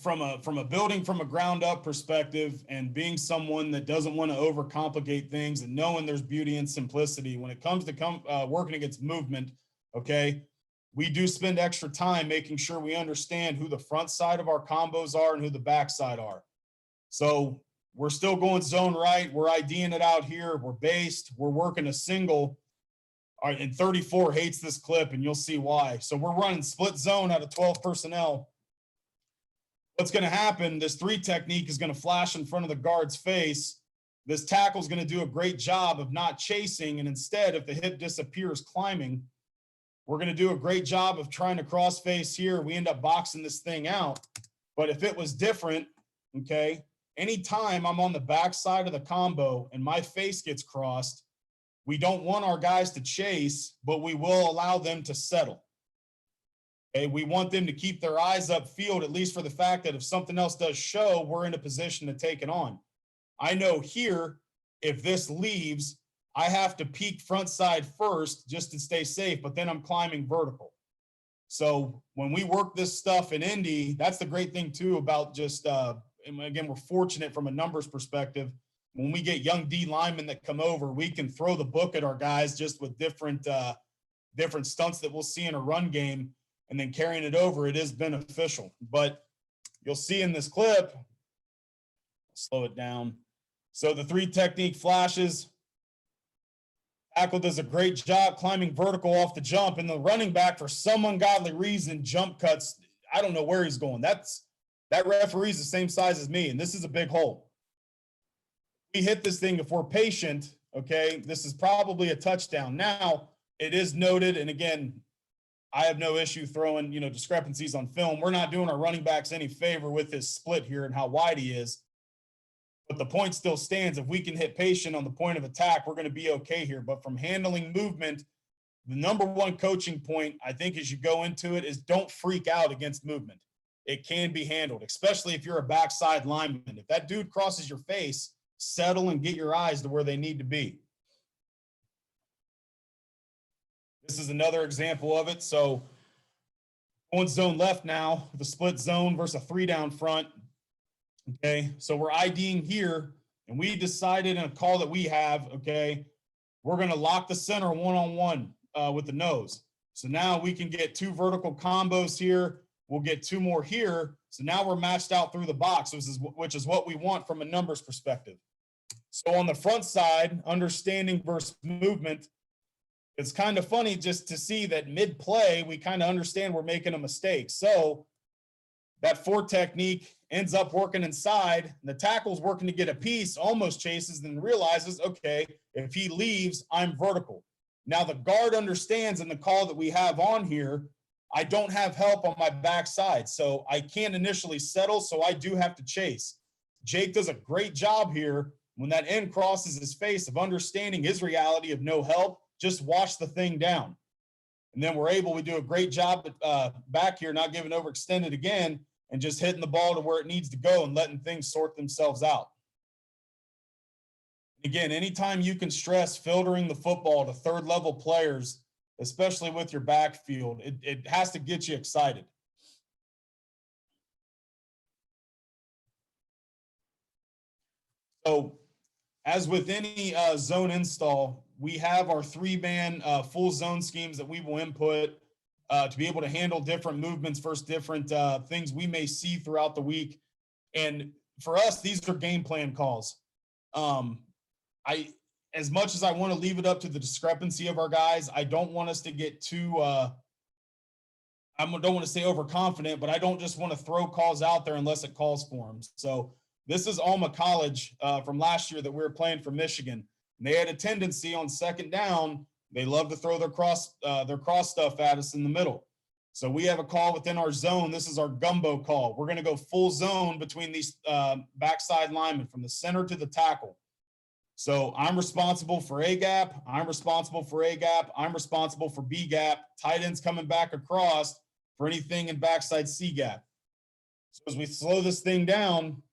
from a building from a ground up perspective and being someone that doesn't want to overcomplicate things and knowing there's beauty and simplicity when it comes to working against movement, okay, we do spend extra time making sure we understand who the front side of our combos are and who the back side are. So we're still going zone right. We're IDing it out here. We're based. We're working a single. All right, and 34 hates this clip, and you'll see why. So we're running split zone out of 12 personnel. What's going to happen, this 3 technique is going to flash in front of the guard's face. This tackle is going to do a great job of not chasing, and instead, if the hip disappears climbing, we're going to do a great job of trying to cross face here. We end up boxing this thing out. But if it was different, okay, anytime I'm on the back side of the combo and my face gets crossed, we don't want our guys to chase, but we will allow them to settle. Okay, we want them to keep their eyes upfield, at least for the fact that if something else does show, we're in a position to take it on. I know here, if this leaves, I have to peek front side first just to stay safe, but then I'm climbing vertical. So when we work this stuff in Indy, that's the great thing too about just, again, we're fortunate from a numbers perspective. When we get young D linemen that come over, we can throw the book at our guys just with different stunts that we'll see in a run game. And then carrying it over, it is beneficial. But you'll see in this clip, slow it down. So the 3 technique flashes. Tackle does a great job climbing vertical off the jump, and the running back, for some ungodly reason, jump cuts. I don't know where he's going. That referee's the same size as me, and this is a big hole. We hit this thing if we're patient, okay, this is probably a touchdown. Now, it is noted, and again, I have no issue throwing, discrepancies on film. We're not doing our running backs any favor with this split here and how wide he is. But the point still stands. If we can hit patient on the point of attack, we're going to be okay here. But from handling movement, the number one coaching point, I think, as you go into it is don't freak out against movement. It can be handled, especially if you're a backside lineman. If that dude crosses your face, settle and get your eyes to where they need to be. This is another example of it. So going zone left now, the split zone versus a 3 down front. Okay, so we're IDing here, and we decided in a call that we have, okay, we're going to lock the center one-on-one with the nose. So now we can get 2 vertical combos here. We'll get 2 more here. So now we're matched out through the box, which is what we want from a numbers perspective. So on the front side, understanding versus movement, it's kind of funny just to see that mid-play, we kind of understand we're making a mistake. So that 4 technique ends up working inside, and the tackle's working to get a piece, almost chases, then realizes, okay, if he leaves, I'm vertical. Now the guard understands in the call that we have on here, I don't have help on my backside, so I can't initially settle, so I do have to chase. Jake does a great job here when that end crosses his face of understanding his reality of no help, just wash the thing down. And then we do a great job back here, not giving overextended again, and just hitting the ball to where it needs to go and letting things sort themselves out. Again, anytime you can stress filtering the football to third level players, especially with your backfield, it has to get you excited. So as with any zone install, we have our 3-man full zone schemes that we will input to be able to handle different movements versus different things we may see throughout the week. And for us, these are game plan calls. As much as I want to leave it up to the discrepancy of our guys, I don't want us to get too, I don't want to say overconfident, but I don't just want to throw calls out there unless it calls for them. So this is Alma College from last year that we were playing for Michigan. And they had a tendency on second down, they love to throw their cross stuff at us in the middle. So we have a call within our zone. This is our gumbo call. We're going to go full zone between these backside linemen from the center to the tackle. So I'm responsible for A gap. I'm responsible for A gap. I'm responsible for B gap. Tight ends coming back across for anything in backside C gap. So as we slow this thing down,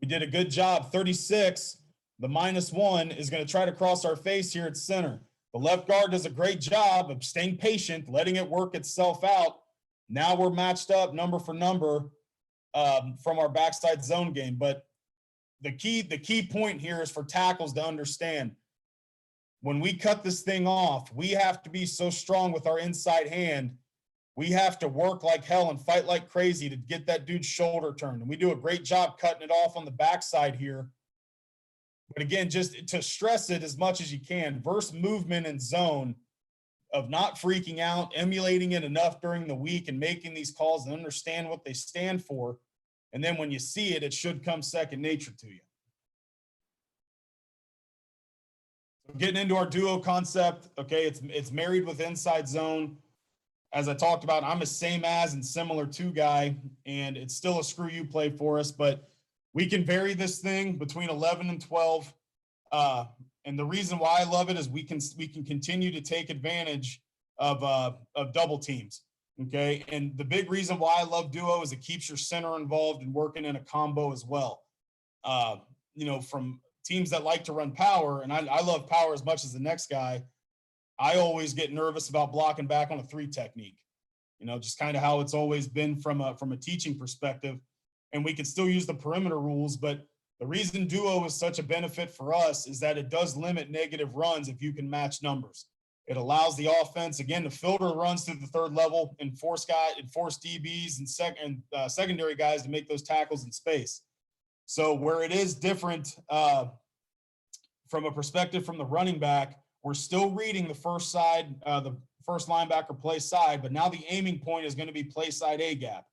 we did a good job. 36, the -1 is going to try to cross our face here at center. The left guard does a great job of staying patient, letting it work itself out. Now we're matched up number for number from our backside zone game. But the key point here is for tackles to understand when we cut this thing off, we have to be so strong with our inside hand. We have to work like hell and fight like crazy to get that dude's shoulder turned. And we do a great job cutting it off on the backside here. But again, just to stress it as much as you can, verse movement and zone of not freaking out, emulating it enough during the week and making these calls and understand what they stand for. And then when you see it, it should come second nature to you. So getting into our duo concept, okay, it's married with inside zone. As I talked about, I'm a same as and similar to guy, and it's still a screw you play for us, but we can vary this thing between 11 and 12. And the reason why I love it is we can continue to take advantage of double teams. Okay. And the big reason why I love duo is it keeps your center involved and working in a combo as well. From teams that like to run power, and I love power as much as the next guy, I always get nervous about blocking back on a 3 technique, just kind of how it's always been from a teaching perspective. And we can still use the perimeter rules, but the reason duo is such a benefit for us is that it does limit negative runs if you can match numbers. It allows the offense, again, to filter runs through the third level and force DBs and secondary guys to make those tackles in space. So where it is different from a perspective from the running back, we're still reading the first side, the first linebacker play side, but now the aiming point is going to be play side A gap.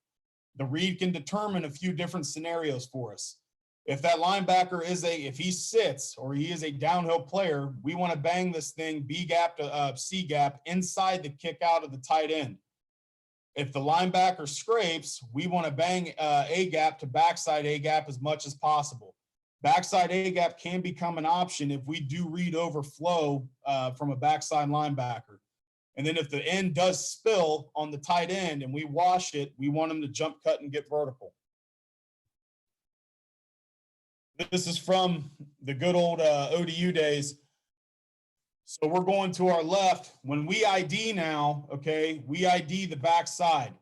The read can determine a few different scenarios for us. If that linebacker if he sits or he is a downhill player, we want to bang this thing B gap to C gap inside the kick out of the tight end. If the linebacker scrapes, we want to bang A gap to backside A gap as much as possible. Backside A gap can become an option if we do read overflow from a backside linebacker. And then if the end does spill on the tight end and we wash it, we want him to jump cut and get vertical. This is from the good old ODU days. So we're going to our left. When we ID now, okay, we ID the backside.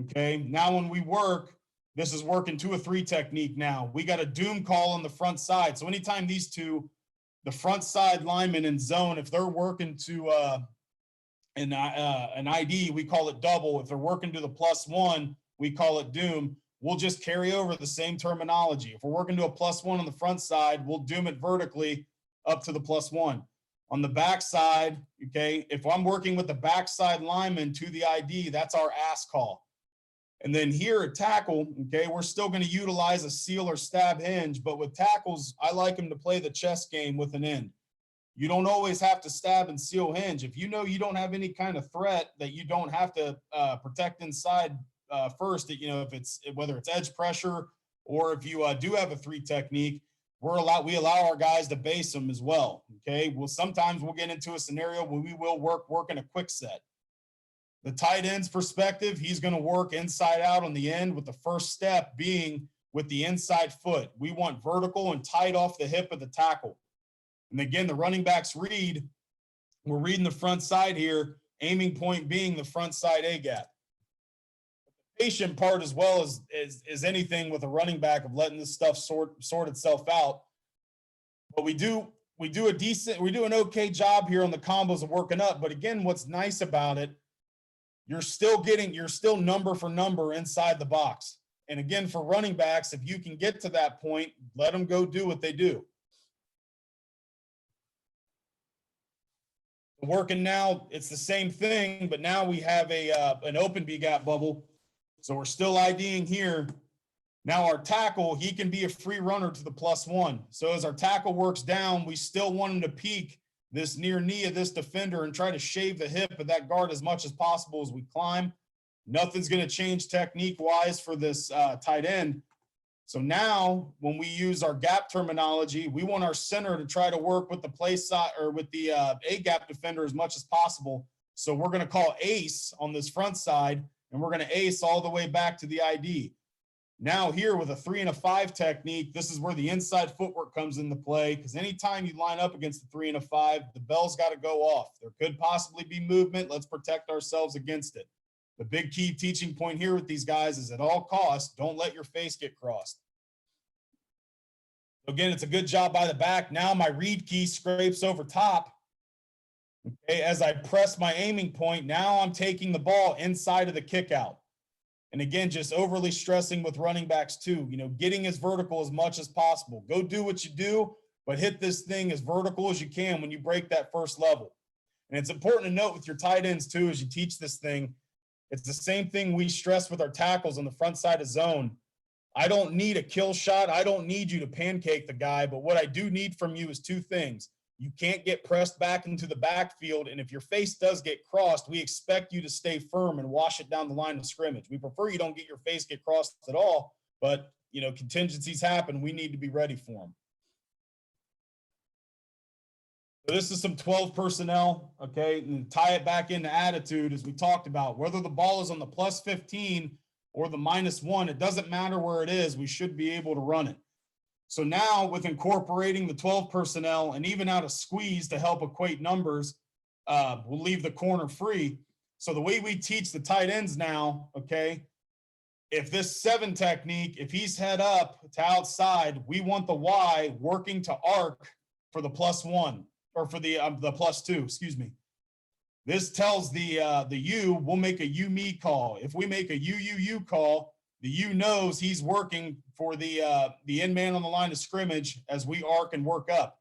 Okay, now when we work, this is working 2 or 3 technique now. We got a doom call on the front side. So anytime these two, the front side linemen in zone, if they're working to an ID, we call it double. If they're working to the +1, we call it doom. we'll just carry over the same terminology. If we're working to a +1 on the front side, we'll doom it vertically up to the +1. On the back side, okay, if I'm working with the backside lineman to the ID, that's our ass call. And then here at tackle, okay, we're still going to utilize a seal or stab hinge, but with tackles, I like them to play the chess game with an end. You don't always have to stab and seal hinge. If you know you don't have any kind of threat that you don't have to protect inside first, you know, if it's whether it's edge pressure or if you do have a 3 technique, we allow our guys to base them as well. Okay. Well, sometimes we'll get into a scenario where we will work in a quick set. The tight end's perspective, he's going to work inside out on the end with the first step being with the inside foot. We want vertical and tight off the hip of the tackle. And again, the running backs read, we're reading the front side here, aiming point being the front side A gap. The patient part as well as anything with a running back of letting this stuff sort itself out. But we do an okay job here on the combos of working up. But again, what's nice about it, you're still number for number inside the box. And again, for running backs, if you can get to that point, let them go do what they do. Working now, it's the same thing, but now we have an open B gap bubble. So we're still IDing here. Now our tackle, he can be a free runner to the +1. So as our tackle works down, we still want him to peek this near knee of this defender and try to shave the hip of that guard as much as possible as we climb. Nothing's going to change technique-wise for this tight end. So now when we use our gap terminology, we want our center to try to work with the play side or with the A gap defender as much as possible. So we're going to call ace on this front side, and we're going to ace all the way back to the ID. Now here with a 3 and a 5 technique, this is where the inside footwork comes into play, because anytime you line up against the 3 and a 5, the bell's got to go off. There could possibly be movement. Let's protect ourselves against it. The big key teaching point here with these guys is at all costs, don't let your face get crossed. Again, it's a good job by the back. Now my read key scrapes over top. Okay, as I press my aiming point, now I'm taking the ball inside of the kick out. And again, just overly stressing with running backs too, you know, getting as vertical as much as possible. Go do what you do, but hit this thing as vertical as you can when you break that first level. And it's important to note with your tight ends too, as you teach this thing, it's the same thing we stress with our tackles on the front side of zone. I don't need a kill shot. I don't need you to pancake the guy, but what I do need from you is 2 things. You can't get pressed back into the backfield, and if your face does get crossed, we expect you to stay firm and wash it down the line of scrimmage. We prefer you don't get your face get crossed at all, but, you know, contingencies happen. We need to be ready for them. So this is some 12 personnel, okay, and tie it back into attitude as we talked about. Whether the ball is on the +15 or the -1, it doesn't matter where it is. We should be able to run it. So now with incorporating the 12 personnel and even out a squeeze to help equate numbers, we'll leave the corner free. So the way we teach the tight ends now, okay, if this 7 technique, if he's head up to outside, we want the Y working to arc for the +1 or for the +2, excuse me. This tells the U, we'll make a U-me call. If we make a U-U-U call, the U knows he's working for the end man on the line of scrimmage as we arc and work up.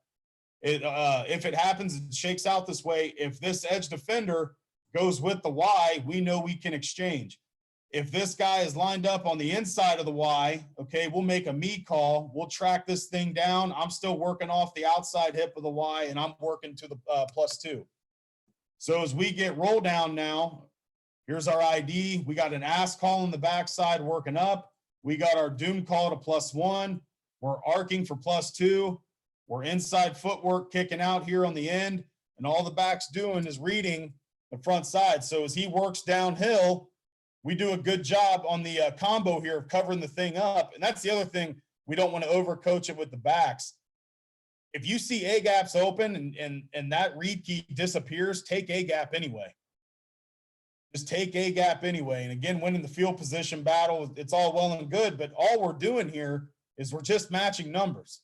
If it happens, it shakes out this way. If this edge defender goes with the Y, we know we can exchange. If this guy is lined up on the inside of the Y, okay, we'll make a me call. We'll track this thing down. I'm still working off the outside hip of the Y, and I'm working to the +2. So as we get roll down now, here's our ID. We got an ass call on the backside working up. We got our doom call to +1. We're arcing for +2. We're inside footwork kicking out here on the end. And all the back's doing is reading the front side. So as he works downhill, we do a good job on the combo here of covering the thing up. And that's the other thing. We don't want to overcoach it with the backs. If you see A gaps open and that read key disappears, take A gap anyway. Just take A gap anyway. And again, winning the field position battle, it's all well and good, but all we're doing here is we're just matching numbers.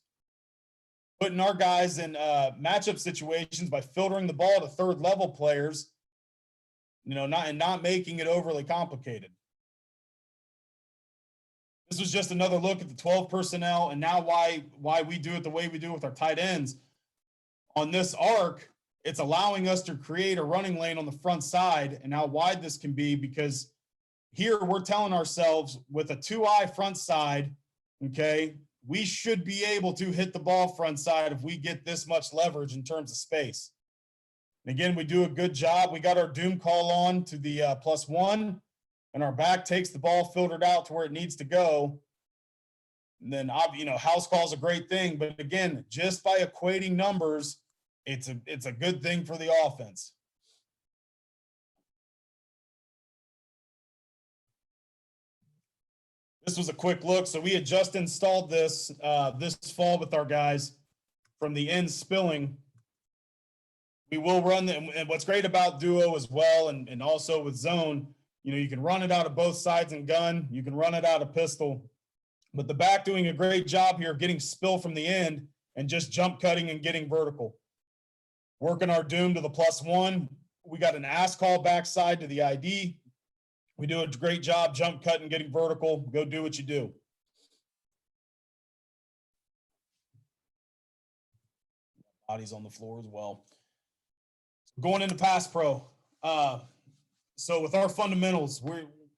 Putting our guys in matchup situations by filtering the ball to 3rd level players, you know, not making it overly complicated. This was just another look at the 12 personnel and now why we do it the way we do with our tight ends. On this arc, it's allowing us to create a running lane on the front side, and how wide this can be, because here we're telling ourselves with a 2-eye front side, okay, we should be able to hit the ball front side if we get this much leverage in terms of space. And again, we do a good job. We got our doom call on to the +1, and our back takes the ball filtered out to where it needs to go. And then, house call is a great thing, but again, just by equating numbers, it's a good thing for the offense. This was a quick look. So we had just installed this this fall with our guys from the end spilling. We will run them. And what's great about duo as well, and also with zone, you can run it out of both sides and gun. You can run it out of pistol. But the back doing a great job here of getting spill from the end and just jump cutting and getting vertical. Working our doom to the +1. We got an ass call backside to the ID. We do a great job jump cutting, getting vertical. Go do what you do. Bodies on the floor as well. Going into pass pro. So with our fundamentals,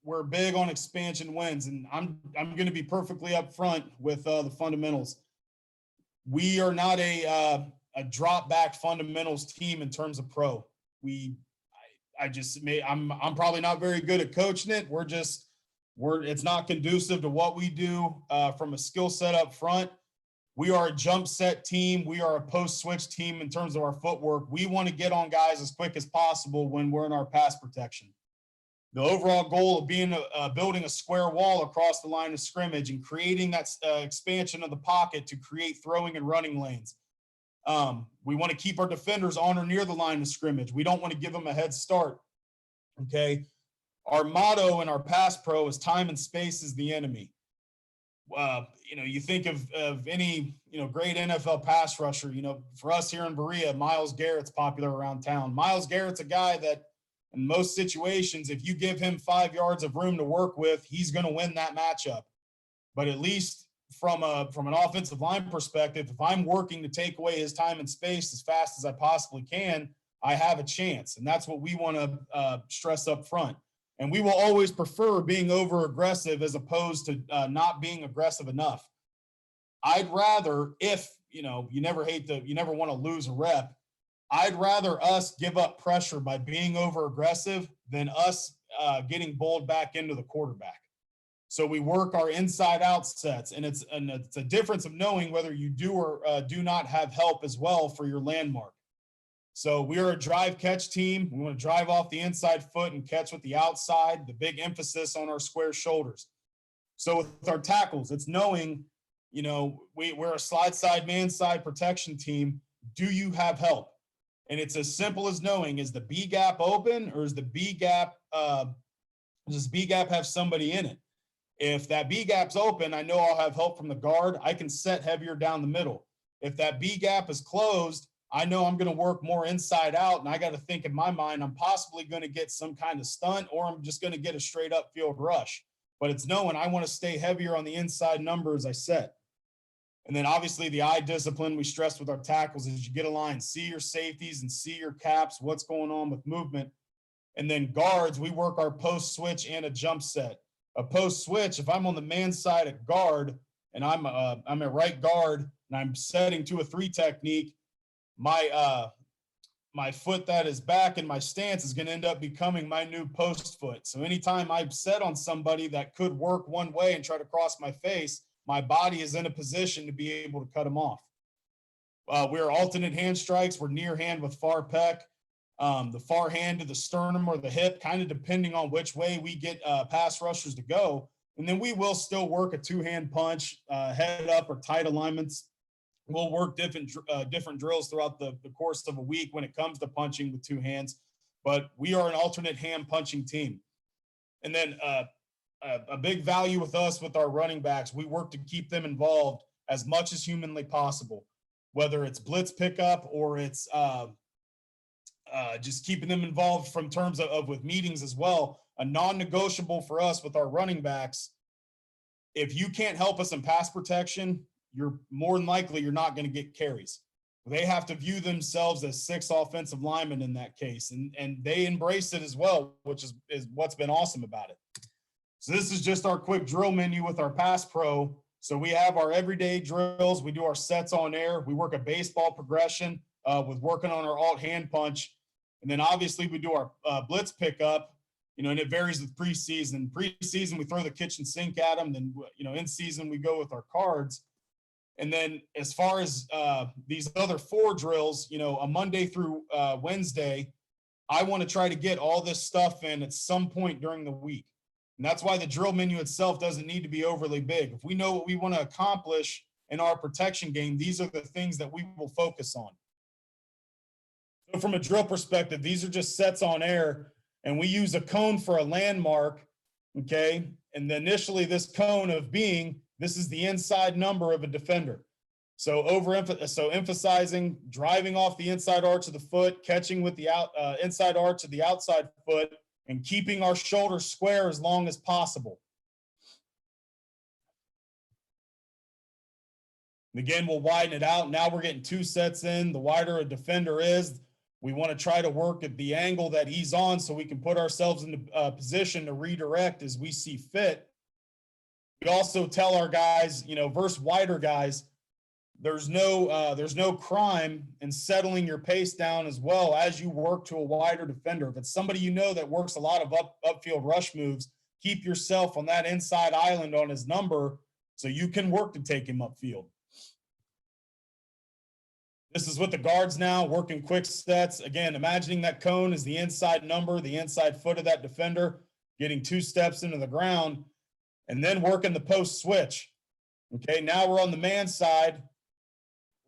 we're big on expansion wins, and I'm going to be perfectly upfront with the fundamentals. We are not a drop back fundamentals team in terms of pro. I'm probably not very good at coaching it. It's not conducive to what we do from a skill set up front. We are a jump set team. We are a post switch team in terms of our footwork. We want to get on guys as quick as possible when we're in our pass protection. The overall goal of being building a square wall across the line of scrimmage and creating that expansion of the pocket to create throwing and running lanes. We want to keep our defenders on or near the line of scrimmage. We don't want to give them a head start. Okay. Our motto in our pass pro is time and space is the enemy. You think of any, great NFL pass rusher, for us here in Berea, Myles Garrett's popular around town. Myles Garrett's a guy that in most situations, if you give him 5 yards of room to work with, he's going to win that matchup. But at least from an offensive line perspective, if I'm working to take away his time and space as fast as I possibly can, I have a chance. And that's what we want to stress up front. And we will always prefer being over aggressive as opposed to not being aggressive enough. I'd rather, if, you never want to lose a rep. I'd rather us give up pressure by being over aggressive than us getting bowled back into the quarterback. So we work our inside out sets, and it's a difference of knowing whether you do or do not have help as well for your landmark. So we are a drive catch team. We want to drive off the inside foot and catch with the outside, the big emphasis on our square shoulders. So with our tackles, it's knowing, we're a slide side, man side protection team. Do you have help? And it's as simple as knowing, is the B gap open, or is the B gap, does B gap have somebody in it? If that B gap's open, I know I'll have help from the guard. I can set heavier down the middle. If that B gap is closed, I know I'm going to work more inside out, and I got to think in my mind, I'm possibly going to get some kind of stunt, or I'm just going to get a straight up field rush. But it's knowing I want to stay heavier on the inside number as I set. And then obviously the eye discipline we stress with our tackles is you get a line, see your safeties and see your caps, what's going on with movement. And then guards, we work our post switch and a jump set. A post switch, if I'm on the man side at guard and I'm a right guard and I'm setting to a 3 technique, my foot that is back in my stance is going to end up becoming my new post foot. So anytime I set on somebody that could work one way and try to cross my face, my body is in a position to be able to cut them off. We're alternate hand strikes. We're near hand with far pec, the far hand to the sternum or the hip, kind of depending on which way we get pass rushers to go. And then we will still work a 2-hand punch, head up or tight alignments. We'll work different drills throughout the course of a week when it comes to punching with 2 hands. But we are an alternate hand punching team. And then a big value with us with our running backs, we work to keep them involved as much as humanly possible, whether it's blitz pickup or it's just keeping them involved from terms of with meetings as well. A non-negotiable for us with our running backs if you can't help us in pass protection, you're more than likely you're not going to get carries. They have to view themselves as 6 offensive linemen in that case, and they embrace it as well, which is what's been awesome about it. So this is just our quick drill menu with our pass pro. So we have our everyday drills. We do our sets on air. We work a baseball progression with working on our alt hand punch. And then obviously we do our blitz pickup, and it varies with preseason. Preseason, we throw the kitchen sink at them. Then, in season, we go with our cards. And then as far as these other 4 drills, a Monday through Wednesday, I want to try to get all this stuff in at some point during the week. And that's why the drill menu itself doesn't need to be overly big. If we know what we want to accomplish in our protection game, these are the things that we will focus on. So from a drill perspective, these are just sets on air, and we use a cone for a landmark, okay? And initially this cone of being, this is the inside number of a defender. So emphasizing driving off the inside arch of the foot, catching with the inside arch of the outside foot, and keeping our shoulders square as long as possible. And again, we'll widen it out. Now we're getting 2 sets in. The wider a defender is, we want to try to work at the angle that he's on so we can put ourselves in a position to redirect as we see fit. We also tell our guys, versus wider guys, there's no crime in settling your pace down as well as you work to a wider defender. If it's somebody that works a lot of upfield rush moves, keep yourself on that inside island on his number so you can work to take him upfield. This is with the guards now, working quick sets. Again, imagining that cone is the inside number, the inside foot of that defender, getting 2 steps into the ground, and then working the post switch. Okay, now we're on the man side.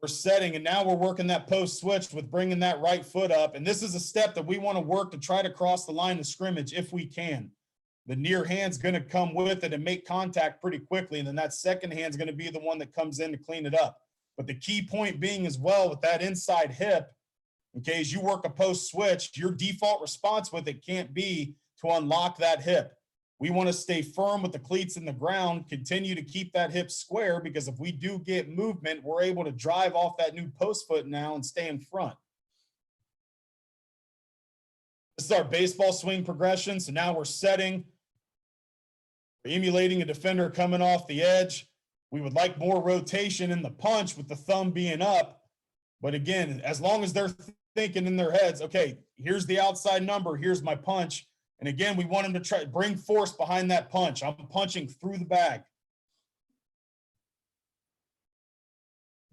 We're setting, and now we're working that post switch with bringing that right foot up. And this is a step that we want to work to try to cross the line of scrimmage if we can. The near hand's going to come with it and make contact pretty quickly, and then that second hand's going to be the one that comes in to clean it up. But the key point being as well with that inside hip, okay, as you work a post switch, your default response with it can't be to unlock that hip. We want to stay firm with the cleats in the ground, continue to keep that hip square, because if we do get movement, we're able to drive off that new post foot now and stay in front. This is our baseball swing progression. So now we're setting, we're emulating a defender coming off the edge. We would like more rotation in the punch with the thumb being up. But again, as long as they're thinking in their heads, okay, here's the outside number, here's my punch. And again, we want them to try to bring force behind that punch. I'm punching through the bag.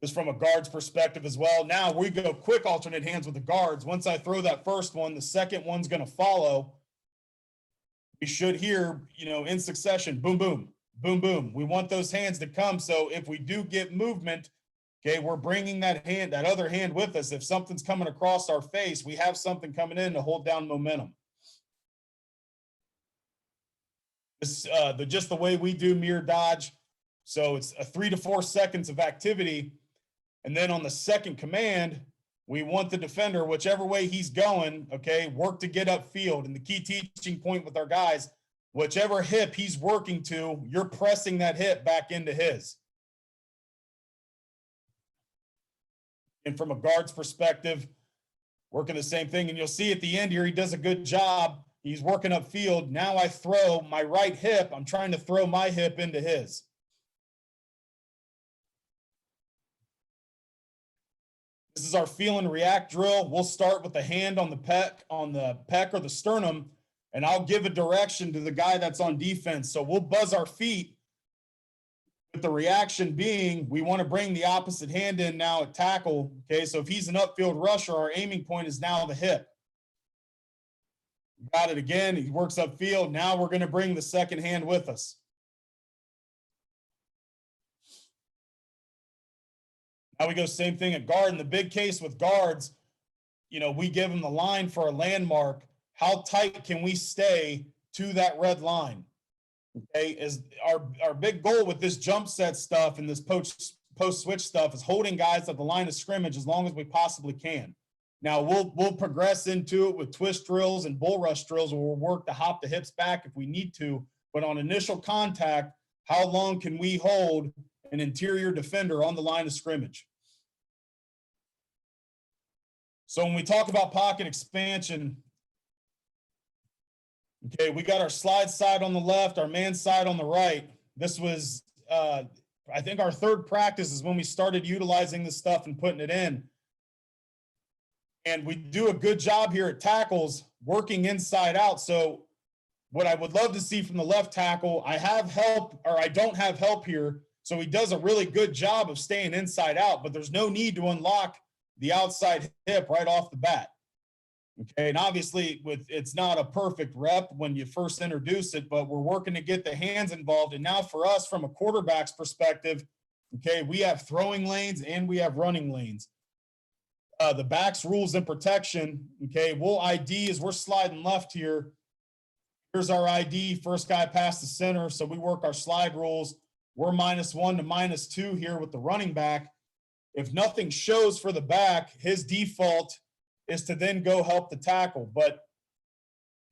Just from a guard's perspective as well. Now we go quick alternate hands with the guards. Once I throw that first one, the second one's going to follow. We should hear, in succession, boom, boom, boom, boom. We want those hands to come. So if we do get movement, okay, we're bringing that other hand with us. If something's coming across our face, we have something coming in to hold down momentum. This just the way we do mirror dodge. So it's a 3 to 4 seconds of activity. And then on the second command, we want the defender, whichever way he's going, okay, work to get upfield. And the key teaching point with our guys, whichever hip he's working to, you're pressing that hip back into his. And from a guard's perspective, working the same thing. And you'll see at the end here, he does a good job. He's working upfield. Now I throw my right hip. I'm trying to throw my hip into his. This is our feel and react drill. We'll start with the hand on the pec or the sternum, and I'll give a direction to the guy that's on defense. So we'll buzz our feet, with the reaction being we want to bring the opposite hand in now at tackle. Okay, so if he's an upfield rusher, our aiming point is now the hip. Got it again. He works upfield. Now we're going to bring the second hand with us. Now we go same thing at guard. In the big case with guards, we give them the line for a landmark. How tight can we stay to that red line? Okay, is our big goal with this jump set stuff and this post switch stuff is holding guys at the line of scrimmage as long as we possibly can. Now we'll progress into it with twist drills and bull rush drills where we'll work to hop the hips back if we need to. But on initial contact, how long can we hold an interior defender on the line of scrimmage? So when we talk about pocket expansion, okay, we got our slide side on the left, our man side on the right. This was, I think our third practice is when we started utilizing this stuff and putting it in. And we do a good job here at tackles working inside out. So what I would love to see from the left tackle, I have help, or I don't have help here. So he does a really good job of staying inside out, but there's no need to unlock the outside hip right off the bat. Okay, and obviously it's not a perfect rep when you first introduce it, but we're working to get the hands involved. And now for us, from a quarterback's perspective, okay, we have throwing lanes and we have running lanes. The backs, rules, and protection, okay, we'll ID as we're sliding left here. Here's our ID, first guy past the center, so we work our slide rules. We're -1 to -2 here with the running back. If nothing shows for the back, his default is to then go help the tackle. But,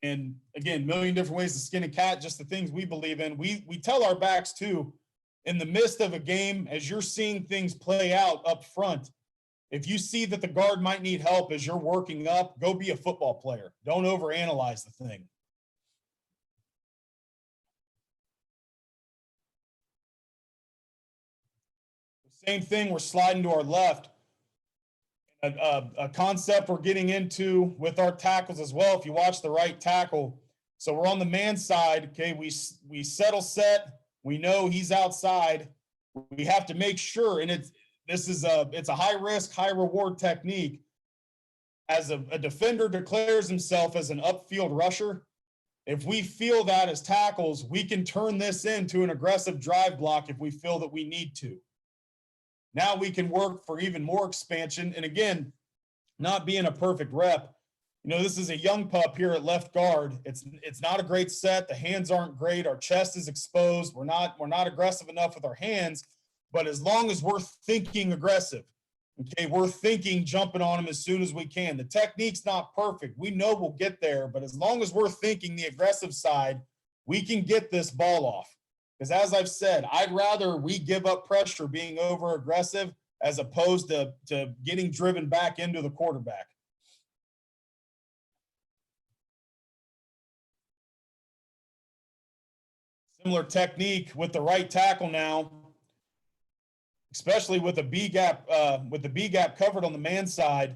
and again, million different ways to skin a cat, just the things we believe in. We tell our backs too, in the midst of a game, as you're seeing things play out up front, if you see that the guard might need help as you're working up, go be a football player. Don't overanalyze the thing. Same thing, we're sliding to our left. A concept we're getting into with our tackles as well, if you watch the right tackle. So we're on the man side, okay, we settle set, we know he's outside. We have to make sure, and it's a high risk, high reward technique. As a defender declares himself as an upfield rusher, if we feel that as tackles, we can turn this into an aggressive drive block if we feel that we need to. Now we can work for even more expansion. And again, not being a perfect rep, you know, this is a young pup here at left guard. It's not a great set. The hands aren't great. Our chest is exposed. We're not aggressive enough with our hands. But as long as we're thinking aggressive, okay, we're thinking jumping on them as soon as we can. The technique's not perfect. We know we'll get there, but as long as we're thinking the aggressive side, we can get this ball off. Because as I've said, I'd rather we give up pressure being over aggressive as opposed to getting driven back into the quarterback. Similar technique with the right tackle now, especially with the B gap covered on the man side.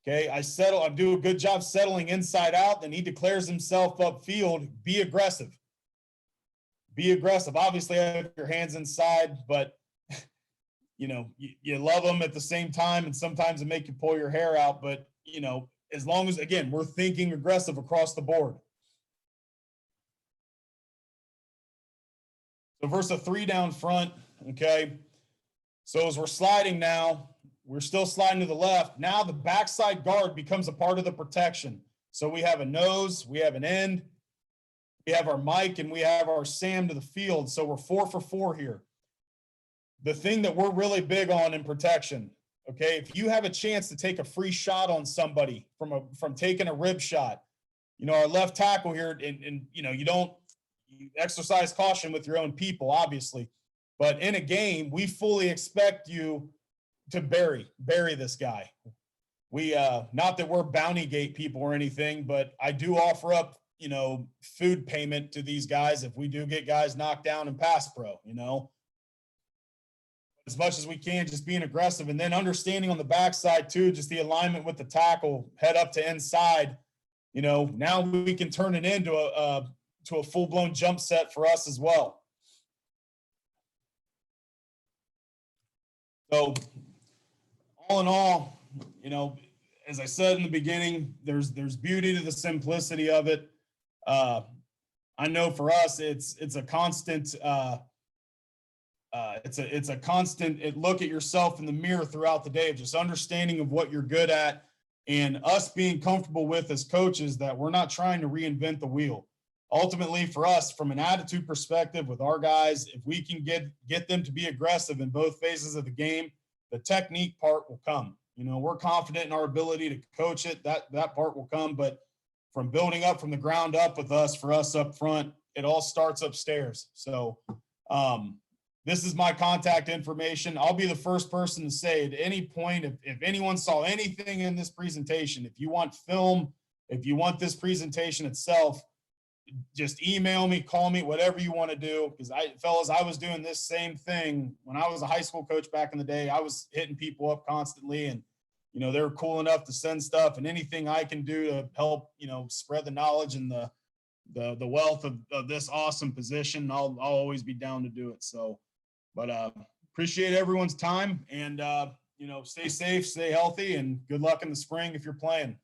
Okay, I do a good job settling inside out. Then he declares himself upfield. Be aggressive. Be aggressive. Obviously, have your hands inside, but you know, you love them at the same time, and sometimes it make you pull your hair out. But you know, as long as, again, we're thinking aggressive across the board. So versus a 3 down front, okay. So as we're sliding now, we're still sliding to the left. Now the backside guard becomes a part of the protection. So we have a nose, we have an end, we have our Mike, and we have our Sam to the field. So we're 4 for 4 here. The thing that we're really big on in protection, okay, if you have a chance to take a free shot on somebody from taking a rib shot, you know, our left tackle here, and you know, you exercise caution with your own people, obviously. But in a game, we fully expect you to bury this guy. We not that we're bounty gate people or anything, but I do offer up, you know, food payment to these guys if we do get guys knocked down in pass pro, you know. As much as we can, just being aggressive, and then understanding on the backside too, just the alignment with the tackle, head up to inside. You know, now we can turn it into a full-blown jump set for us as well. So all in all, you know, as I said in the beginning, there's beauty to the simplicity of it. I know for us, it's a constant it's a constant look at yourself in the mirror throughout the day, just understanding of what you're good at, and us being comfortable with as coaches that we're not trying to reinvent the wheel. Ultimately, for us, from an attitude perspective with our guys, if we can get them to be aggressive in both phases of the game, the technique part will come. You know, we're confident in our ability to coach it. That part will come, but from building up from the ground up with us, for us up front, it all starts upstairs. So This is my contact information. I'll be the first person to say at any point, if anyone saw anything in this presentation, if you want film, if you want this presentation itself, just email me, call me, whatever you want to do. Because fellas, I was doing this same thing when I was a high school coach back in the day. I was hitting people up constantly, and they were cool enough to send stuff, and anything I can do to help, spread the knowledge and the wealth of this awesome position, I'll always be down to do it. So, but appreciate everyone's time, and stay safe, stay healthy, and good luck in the spring if you're playing.